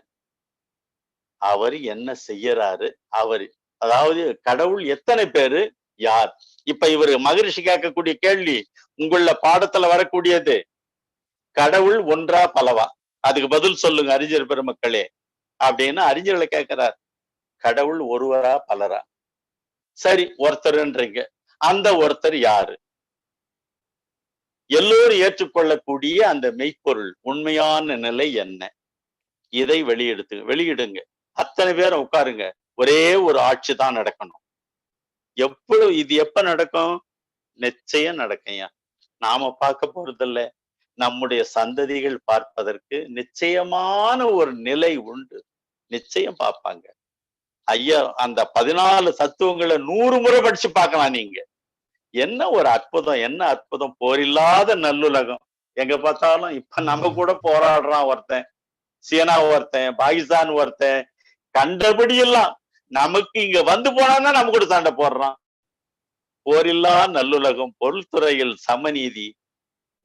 அவர் என்ன செய்யறாரு? அவர் அதாவது கடவுள் எத்தனை பேரு? யார்? இப்ப இவரு மகரிஷி கேட்கக்கூடிய கேள்வி உங்கள பாடத்துல வரக்கூடியது. கடவுள் ஒன்றா பலவா? அதுக்கு பதில் சொல்லுங்க அறிஞர் பெருமக்களே அப்படின்னு அறிஞர்களை கேட்கிறார். கடவுள் ஒருவரா பலரா? சரி, ஒருத்தர்ன்றீங்க. அந்த ஒருத்தர் யாரு? எல்லோரும் ஏற்றுக்கொள்ளக்கூடிய அந்த மெய்ப்பொருள் உண்மையான நிலை என்ன? இதை வெளியிடுங்க. அத்தனை பேரும் உட்காருங்க. ஒரே ஒரு ஆட்சி தான் நடக்கணும். இது எப்ப நடக்கும்? நிச்சயம் நடக்கையா. நாம பார்க்க போறதில்ல, நம்முடைய சந்ததிகள் பார்ப்பதற்கு நிச்சயமான ஒரு நிலை உண்டு. நிச்சயம் பார்ப்பாங்க. ஐயா அந்த 14 தத்துவங்களை 100 முறை படிச்சு பார்க்கலாம் நீங்க. என்ன ஒரு அற்புதம், என்ன அற்புதம்! போரில்லாத நல்லுலகம். எங்க பார்த்தாலும் இப்ப நம்ம கூட போராடுறான் ஒருத்தன், சீனா ஒருத்தன், பாகிஸ்தான் ஒருத்தன், கண்டபடி எல்லாம் நமக்கு இங்க வந்து போனான்னா நம்ம கூட சண்டை போடுறான். போரில்லா நல்லுலகம், பொருள்துறையில் சமநீதி,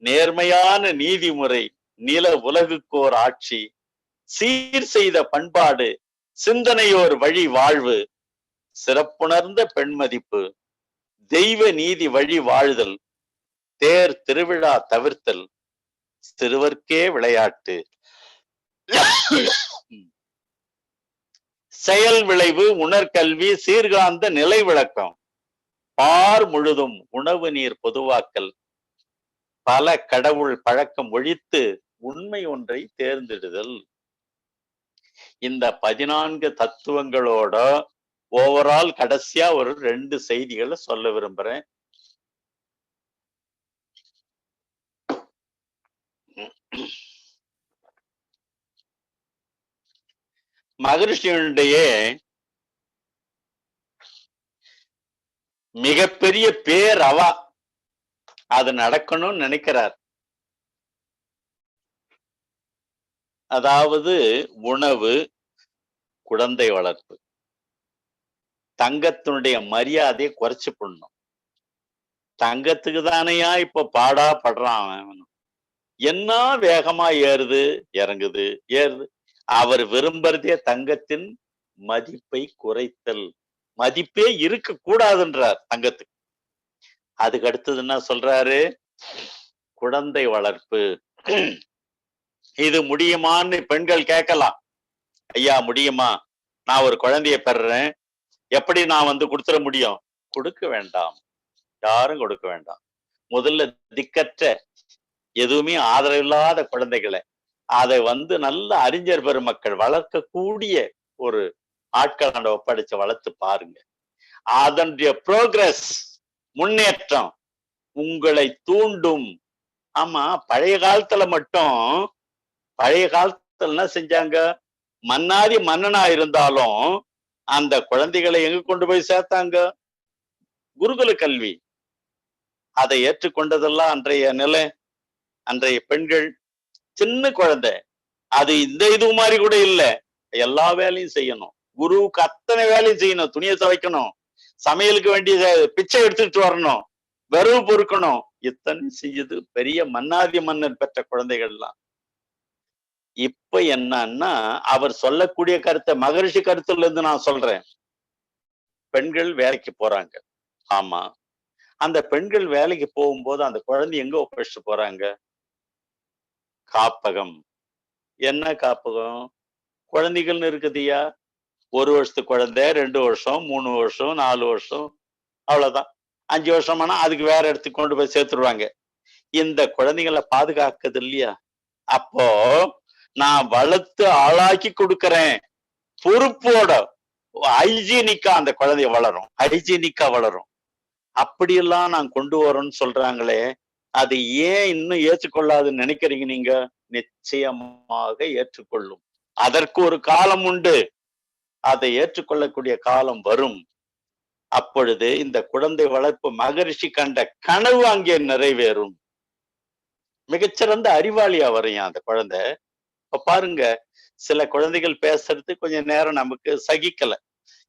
நேர்மையான நீதிமுறை, நில உலகுக்கோர் ஆட்சி, சீர் செய்த பண்பாடு, சிந்தனையோர் வழி வாழ்வு, சிறப்புணர்ந்த பெண்மதிப்பு, தெய்வ நீதி வழி வாழ்தல், தேர் திருவிழா தவிர்த்தல், சிறுவர்க்கே விளையாட்டு, செயல் விளைவு, உணர்கல்வி, சீர்காந்த நிலை விளக்கம், பார் முழுதும் உணவு நீர் பொதுவாக்கல், பல கடவுள் பழக்கம் ஒழித்து உண்மை ஒன்றை தேர்ந்தெடுதல். இந்த 14 தத்துவங்களோட ஓவரால் கடைசியா ஒரு 2 செய்திகளை சொல்ல விரும்புறேன். மகரிஷியுடைய மிகப்பெரிய பேரவா அது நடக்கணும்னு நினைக்கிறார். அதாவது உணவு, குழந்தை வளர்ப்பு, தங்கத்தினுடைய மரியாதையை குறைச்சு போடணும். தங்கத்துக்கு தானையா இப்ப பாடா படுறான் அவன். என்ன வேகமா ஏறுது இறங்குது ஏறுது. அவர் விரும்புறதே தங்கத்தின் மதிப்பை குறைத்தல். மதிப்பே இருக்க கூடாதுன்றார் தங்கத்துக்கு. அதுக்கு அடுத்தது என்ன சொல்றாரு? குழந்தை வளர்ப்பு. இது முடியுமான்னு பெண்கள் கேட்கலாம். ஐயா முடியுமா? நான் ஒரு குழந்தைய பெறேன், எப்படி நான் கொடுத்துட முடியும்? கொடுக்க வேண்டாம், யாரும் கொடுக்க வேண்டாம். முதல்ல திக்கற்ற எதுவுமே ஆதரவில்லாத குழந்தைகளை அதை நல்ல அறிஞர் பெருமக்கள் வளர்க்கக்கூடிய ஒரு ஆட்கள் ஒப்படைச்சு வளர்த்து பாருங்க. அதனுடைய ப்ரோக்ரஸ், முன்னேற்றம் உங்களை தூண்டும். ஆமா, பழைய காலத்துல என்ன செஞ்சாங்க? மன்னாதி மன்னனா இருந்தாலும் அந்த குழந்தைகளை எங்க கொண்டு போய் சேர்த்தாங்க? குருகுல கல்வி. அதை ஏற்றுக்கொண்டதெல்லாம் அன்றைய நிலை. அன்றைய பெண்கள் சின்ன குழந்தை, அது இந்த இது மாதிரி கூட இல்ல, எல்லா வேலையும் செய்யணும். குருவுக்கு அத்தனை வேலையும் செய்யணும். துணியை துவைக்கணும், சமையலுக்கு வேண்டிய பிச்சை எடுத்துட்டு வரணும், வெறுவு பொறுக்கணும், இத்தனை செய்யுது பெரிய மன்னாதி மன்னன் பெற்ற குழந்தைகள்லாம். இப்ப என்னன்னா அவர் சொல்லக்கூடிய கருத்தை மகரிஷி கருத்துல இருந்து நான் சொல்றேன். பெண்கள் வேலைக்கு போறாங்க. ஆமா, அந்த பெண்கள் வேலைக்கு போகும்போது அந்த குழந்தை எங்க ஒப்படைச்சிட்டு போறாங்க? காப்பகம். என்ன காப்பகம்? குழந்தைகள்னு இருக்குதுயா. 1 வருஷத்துக்கு குழந்தை, 2 வருஷம், 3 வருஷம், 4 வருஷம், அவ்வளவுதான். 5 வருஷமானா அதுக்கு வேற இடத்துக்கு கொண்டு போய் சேர்த்துருவாங்க. இந்த குழந்தைகளை பாதுகாக்குது இல்லையா? அப்போ நான் வளர்த்து ஆளாக்கி கொடுக்கறேன். பொறுப்போட ஹைஜீனிக்கா அந்த குழந்தைய வளரும், ஹைஜீனிக்கா வளரும். அப்படியெல்லாம் நான் கொண்டு வரோன்னு சொல்றாங்களே, அது ஏன் இன்னும் ஏற்றுக்கொள்ளாதுன்னு நினைக்கிறீங்க நீங்க? நிச்சயமாக ஏற்றுக்கொள்ளும். அதற்கு ஒரு காலம் உண்டு. அதை ஏற்றுக்கொள்ளக்கூடிய காலம் வரும். அப்பொழுது இந்த குழந்தை வளர்ப்பு மகரிஷி கண்ட கனவு அங்கே நிறைவேறும். மிகச்சிறந்த அறிவாளியா வரையும் அந்த குழந்தை. இப்ப பாருங்க, சில குழந்தைகள் பேசுறது கொஞ்சம் நேரம் நமக்கு சகிக்கல.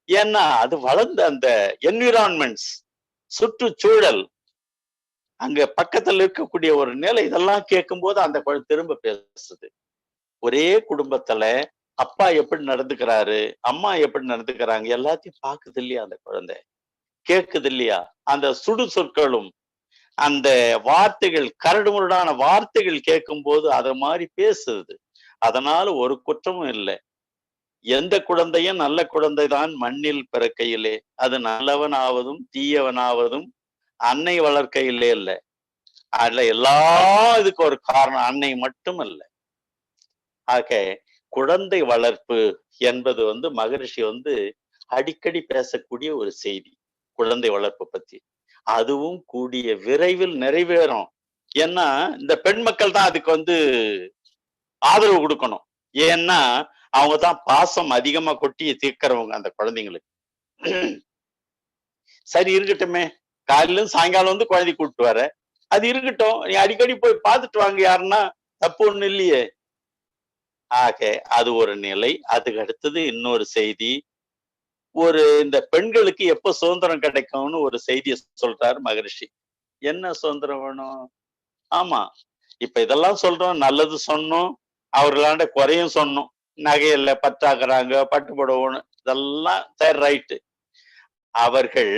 ஏன்னா அது வளர்ந்த அந்த என்விரான்மெண்ட்ஸ், சுற்றுச்சூழல், அங்க பக்கத்துல இருக்கக்கூடிய ஒரு நிலை, இதெல்லாம் கேட்கும்போது அந்த குழந்தை திரும்ப பேசுது. ஒரே குடும்பத்துல அப்பா எப்படி நடந்துக்கிறாரு, அம்மா எப்படி நடந்துக்கிறாங்க, எல்லாத்தையும் பாக்குது இல்லையா அந்த குழந்தை, கேக்குது இல்லையா? அந்த சுடு சொற்களும் அந்த வார்த்தைகள், கரடுமுரடான வார்த்தைகள் கேட்கும்போது அத மாதிரி பேசுது. அதனால ஒரு குற்றமும் இல்லை. எந்த குழந்தையும் நல்ல குழந்தைதான் மண்ணில் பிறக்கையிலே, அது நல்லவனாவதும் தீயவனாவதும் அன்னை வளர்க்கையிலே இல்ல. அதுல எல்லா இதுக்கு ஒரு காரணம் அன்னை மட்டும் அல்ல. ஆக குழந்தை வளர்ப்பு என்பது மகரிஷி அடிக்கடி பேசக்கூடிய ஒரு செய்தி, குழந்தை வளர்ப்பு பத்தி. அதுவும் கூடிய விரைவில் நிறைவேறும். ஏன்னா இந்த பெண் மக்கள் தான் அதுக்கு ஆதரவு கொடுக்கணும். ஏன்னா அவங்க தான் பாசம் அதிகமா கொட்டி தீர்க்கிறவங்க அந்த குழந்தைங்களுக்கு. சரி இருக்கட்டுமே, காலையில சாயங்காலம் குழந்தை கூப்பிட்டு வர, அது இருக்கட்டும், நீ அடிக்கடி போய் பார்த்துட்டு வாங்க, யாருன்னா தப்பு ஒண்ணு இல்லையே. ஆக அது ஒரு நிலை. அதுக்கு அடுத்தது இன்னொரு செய்தி, இந்த பெண்களுக்கு எப்ப சுதந்திரம் கிடைக்கும்னு ஒரு செய்தியை சொல்றாரு மகரிஷி. என்ன சுதந்திரம் வேணும்? ஆமா, இப்ப இதெல்லாம் சொல்றோம், நல்லது சொன்னோம், அவர்களாண்ட குறையும் சொன்னோம். நகையில பற்றாக்குறாங்க, பட்டுப்படணும், இதெல்லாம் சரி ரைட்டு. அவர்கள்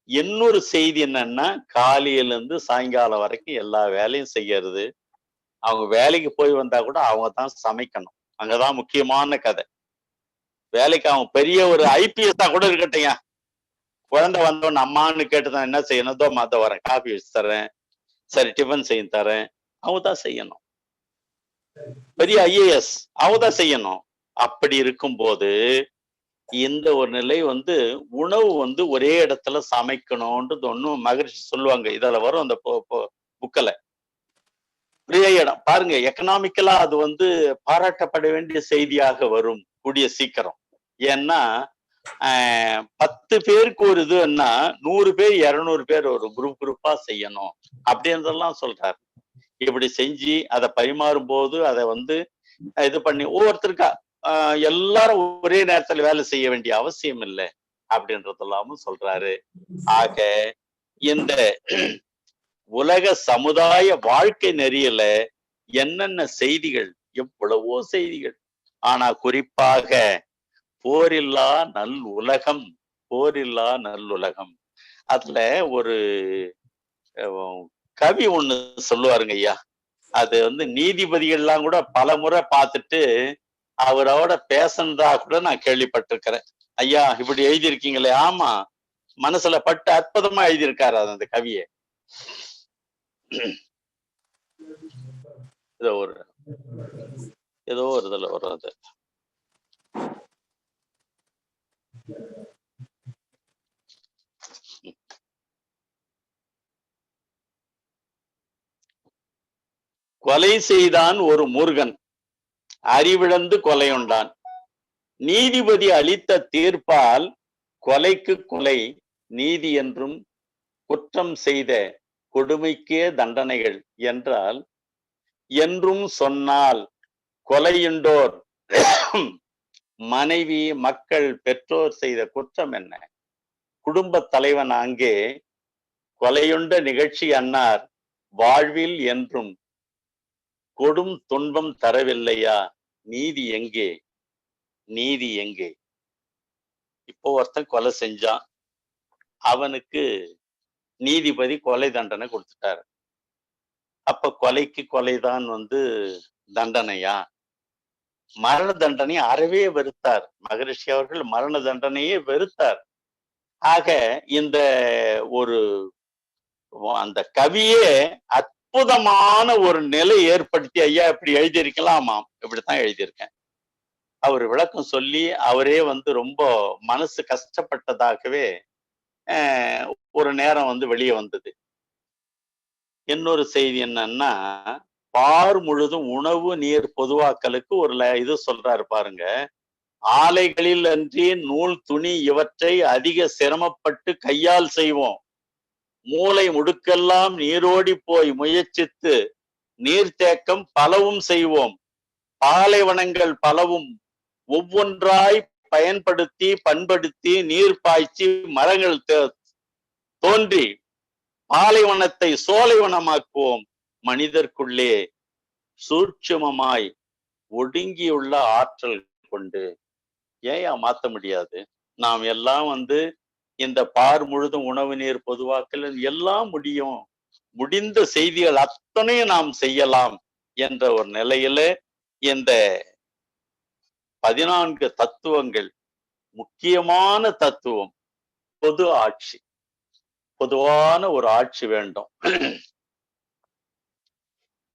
இன்னொரு செய்தி என்னன்னா, காலையில இருந்து சாயங்காலம் வரைக்கும் எல்லா வேலையும் செய்யறது. அவங்க வேலைக்கு போய் வந்தா கூட அவங்க தான் சமைக்கணும். அங்கதான் முக்கியமான கதை. வேலைக்கு அவங்க பெரிய ஒரு ஐபிஎஸ்ஸா கூட இருக்கட்டையா, குழந்தை வந்தவன் அம்மான்னு கேட்டுதான் என்ன செய்யணும், தோ மாத்த வரேன், காஃபி வச்சு தரேன், சரி டிஃபன் செய்ய தரேன், அவங்க தான் செய்யணும். பெரிய ஐஏஎஸ் அவங்க தான் செய்யணும். அப்படி இருக்கும்போது இந்த ஒரு நிலை உணவு ஒரே இடத்துல சமைக்கணும்ன்றது ஒண்ணும் மகரிஷி சொல்லுவாங்க. இதுல வரும் அந்த புக்கல. ஒரே இடம் பாருங்க, எக்கனாமிக்கலா அது பாராட்டப்பட வேண்டிய செய்தியாக வரும் கூடிய சீக்கிரம். ஏன்னா 10 பேருக்கு ஒரு இதுன்னா 100 பேர் 200 பேர் ஒரு குரூப்பா செய்யணும் அப்படின்றதெல்லாம் சொல்றாரு. இப்படி செஞ்சு அதை பரிமாறும் போது அதை இது பண்ணி ஒவ்வொருத்தருக்கா எல்லாரும் ஒரே நேரத்துல வேலை செய்ய வேண்டிய அவசியம் இல்லை அப்படின்றதெல்லாமும் சொல்றாரு. ஆக இந்த உலக சமுதாய வாழ்க்கை நெறியில என்னென்ன செய்திகள், எவ்வளவோ செய்திகள். ஆனா குறிப்பாக போரில்லா நல் உலகம், போரில்லா நல்லுலகம். அதுல ஒரு கவி ஒண்ணு சொல்லுவாருங்க ஐயா. அது நீதிபதிகள்லாம் கூட பல முறை பார்த்துட்டு அவரோட பேசந்தா கூட நான் கேள்விப்பட்டிருக்கிறேன். ஐயா இப்படி எழுதியிருக்கீங்களே, ஆமா, மனசுல பட்டு அற்புதமா எழுதியிருக்காரு அந்த கவியை. ஏதோ ஒரு இதுல வரும் அது. கொலை செய்தான் ஒரு மூர்கன், அறிவிழந்து கொலையுண்டான். நீதிபதி அளித்த தீர்ப்பால் கொலைக்கு கொலை நீதி என்றும், குற்றம் செய்த கொடுமைக்கே தண்டனைகள் என்றால் என்றும் சொன்னால் கொலையுண்டோர் மனைவி, மக்கள், பெற்றோர் செய்த குற்றம் என்ன? குடும்ப தலைவன் அங்கே கொலையுண்ட நிகழ்ச்சி அன்னார் வாழ்வில் என்றும் கொடும் துன்பம் தரவில்லையா? நீதி எங்கே? நீதி எங்கே? இப்போ ஒருத்தன் கொலை செஞ்சான், அவனுக்கு நீதிபதி கொலை தண்டனை கொடுத்துட்டாரு. அப்ப கொலைக்கு கொலைதான் தண்டனையா? மரண தண்டனை அறவே வெறுத்தார் மகரிஷி அவர்கள். மரண தண்டனையே வெறுத்தார். ஆக இந்த ஒரு அந்த கவியே அற்புதமான ஒரு நிலை ஏற்படுத்தி, ஐயா இப்படி எழுதியிருக்கலாமாம், இப்படித்தான் எழுதியிருக்கேன். அவர் விளக்கம் சொல்லி அவரே ரொம்ப மனசு கஷ்டப்பட்டதாகவே ஒரு நேரம் வெளியே வந்தது. இன்னொரு செய்தி என்னன்னா, பார் முழுதும் உணவு நீர் பொதுவாக்கலுக்கு ஒரு இது சொல்றாரு பாருங்க. ஆலைகளில் அன்றி நூல் துணி இவற்றை அதிக சிரமப்பட்டு கையால் செய்வோம். மூலை முடுக்கெல்லாம் நீரோடி போய் முயற்சித்து நீர்த்தேக்கம் பலவும் செய்வோம். பாலைவனங்கள் பலவும் ஒவ்வொன்றாய் பயன்படுத்தி பண்படுத்தி நீர் பாய்ச்சி மரங்கள் தோன்றி பாலைவனத்தை சோலைவனமாக்குவோம். மனிதர்க்குள்ளே சூட்சுமமாய் ஒடுங்கியுள்ள ஆற்றல் கொண்டு. ஏன் மாத்த முடியாது? நாம் எல்லாம் இந்த பார் முழுதும் உணவு நீர் பொதுவாக்கல் எல்லாம் முடியும். முடிந்த செய்திகள் அத்தனையும் நாம் செய்யலாம் என்ற ஒரு நிலையில இந்த 14 தத்துவங்கள், முக்கியமான தத்துவம் பொது ஆட்சி. பொதுவான ஒரு ஆட்சி வேண்டும்.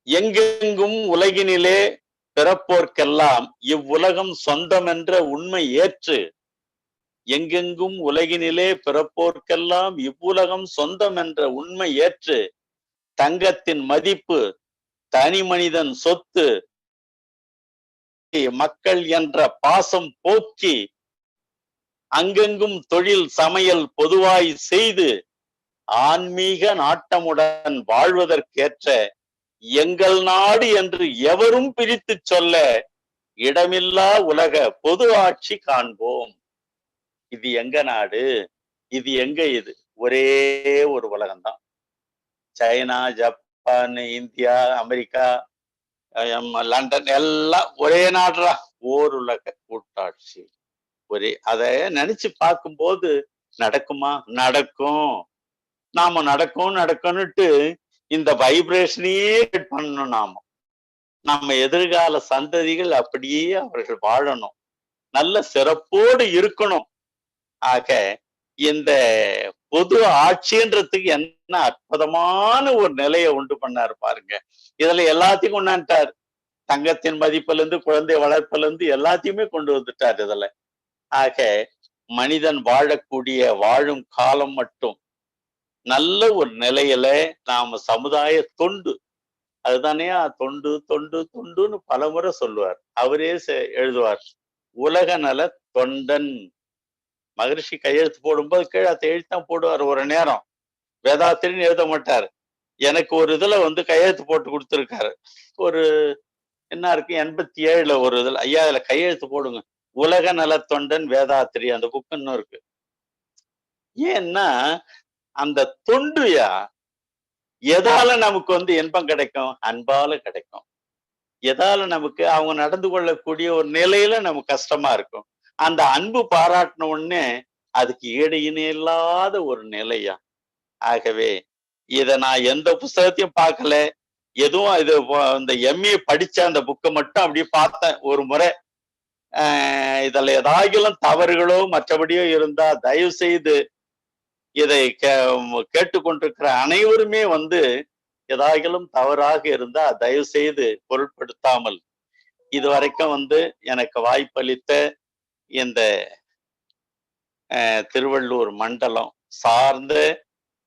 எங்கெங்கும் உலகினிலே பிறப்போர்க்கெல்லாம் இவ்வுலகம் சொந்தம் என்ற உண்மை ஏற்று, எங்கெங்கும் உலகினிலே பிறப்போர்க்கெல்லாம் இவ்வுலகம் சொந்தம் என்ற உண்மை ஏற்று, தங்கத்தின் மதிப்பு தனி மனிதன் சொத்து மக்கள் என்ற பாசம் போக்கி, அங்கெங்கும் தொழில் சமையல் பொதுவாய் செய்து ஆன்மீக நாட்டமுடன் வாழ்வதற்கேற்ற எங்கள் நாடு என்று எவரும் பிரித்து சொல்ல இடமில்லா உலக பொது ஆட்சி காண்போம். இது எங்க நாடு? இது எங்க? இது ஒரே ஒரு உலகம்தான். China, Japan, India, America, London எல்லாம் ஒரே நாடுறா. ஓர் உலக கூட்டாட்சி. அத நினைச்சு பார்க்கும்போது நடக்குமா? நடக்கும். நாம நடக்கும்னுட்டு இந்த வைப்ரேஷனையே பண்ணணும். நம்ம எதிர்கால சந்ததிகள் அப்படியே அவர்கள் வாழணும், நல்ல சிறப்போடு இருக்கணும். ஆக இந்த பொது ஆட்சின்றதுக்கு என்ன அற்புதமான ஒரு நிலையை உண்டு பண்ணாரு பாருங்க. இதுல எல்லாத்தையும் கொண்டாண்டார். தங்கத்தின் மதிப்புல இருந்து குழந்தை வளர்ப்புல இருந்து எல்லாத்தையுமே கொண்டு வந்துட்டார் இதுல. ஆக மனிதன் வாழக்கூடிய வாழும் காலம் மட்டும் நல்ல ஒரு நிலையில நாம சமுதாய தொண்டு, அதுதானே தொண்டு தொண்டு தொண்டுன்னு பலமுறை சொல்லுவார். அவரே எழுதுவார், உலக நல தொண்டன். மகரிஷி கையெழுத்து போடும்போது கீழே அதை எழுத்தான் போடுவார். ஒரு நேரம் வேதாத்திரின்னு எழுத மாட்டார். எனக்கு ஒரு இதுல கையெழுத்து போட்டு கொடுத்துருக்காரு. ஒரு என்ன இருக்கு 87 ஒரு இதுல, ஐயா இதுல கையெழுத்து போடுங்க, உலக நல தொண்டன் வேதாத்திரி. அந்த புக் இன்னும் இருக்கு. ஏன்னா அந்த தொண்டுயா எதால நமக்கு இன்பம் கிடைக்கும்? அன்பால கிடைக்கும். எதால நமக்கு அவங்க நடந்து கொள்ளக்கூடிய ஒரு நிலையில நமக்கு கஷ்டமா இருக்கும். அந்த அன்பு பாராட்டின உடனே அதுக்கு ஈடு இணை இல்லாத ஒரு நிலையா. ஆகவே இத நான் எந்த புஸ்தகத்தையும் பார்க்கல, எதுவும் இது இந்த எம்ஏ படிச்ச அந்த புக்கை மட்டும் அப்படியே பார்த்தேன் ஒரு முறை. இதுல ஏதாகிலும் தவறுகளோ மற்றபடியோ இருந்தா தயவு செய்து இதை கேட்டுக்கொண்டிருக்கிற அனைவருமே ஏதாகிலும் தவறாக இருந்தா தயவு செய்து பொருட்படுத்தாமல், இதுவரைக்கும் எனக்கு வாய்ப்பளித்த இந்த திருவள்ளூர் மண்டலம் சார்ந்த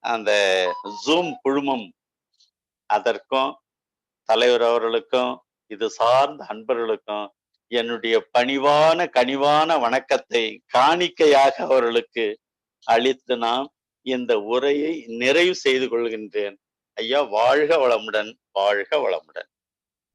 அந்த ஜூம் குழுமம், அதற்கும் தலைவர் அவர்களுக்கும் இது சார்ந்த அன்பர்களுக்கும் என்னுடைய பணிவான கனிவான வணக்கத்தை காணிக்கையாக அவர்களுக்கு அளித்து நாம் இந்த உரையை நிறைவு செய்து கொள்கின்றேன். ஐயா வாழ்க வளமுடன், வாழ்க வளமுடன்.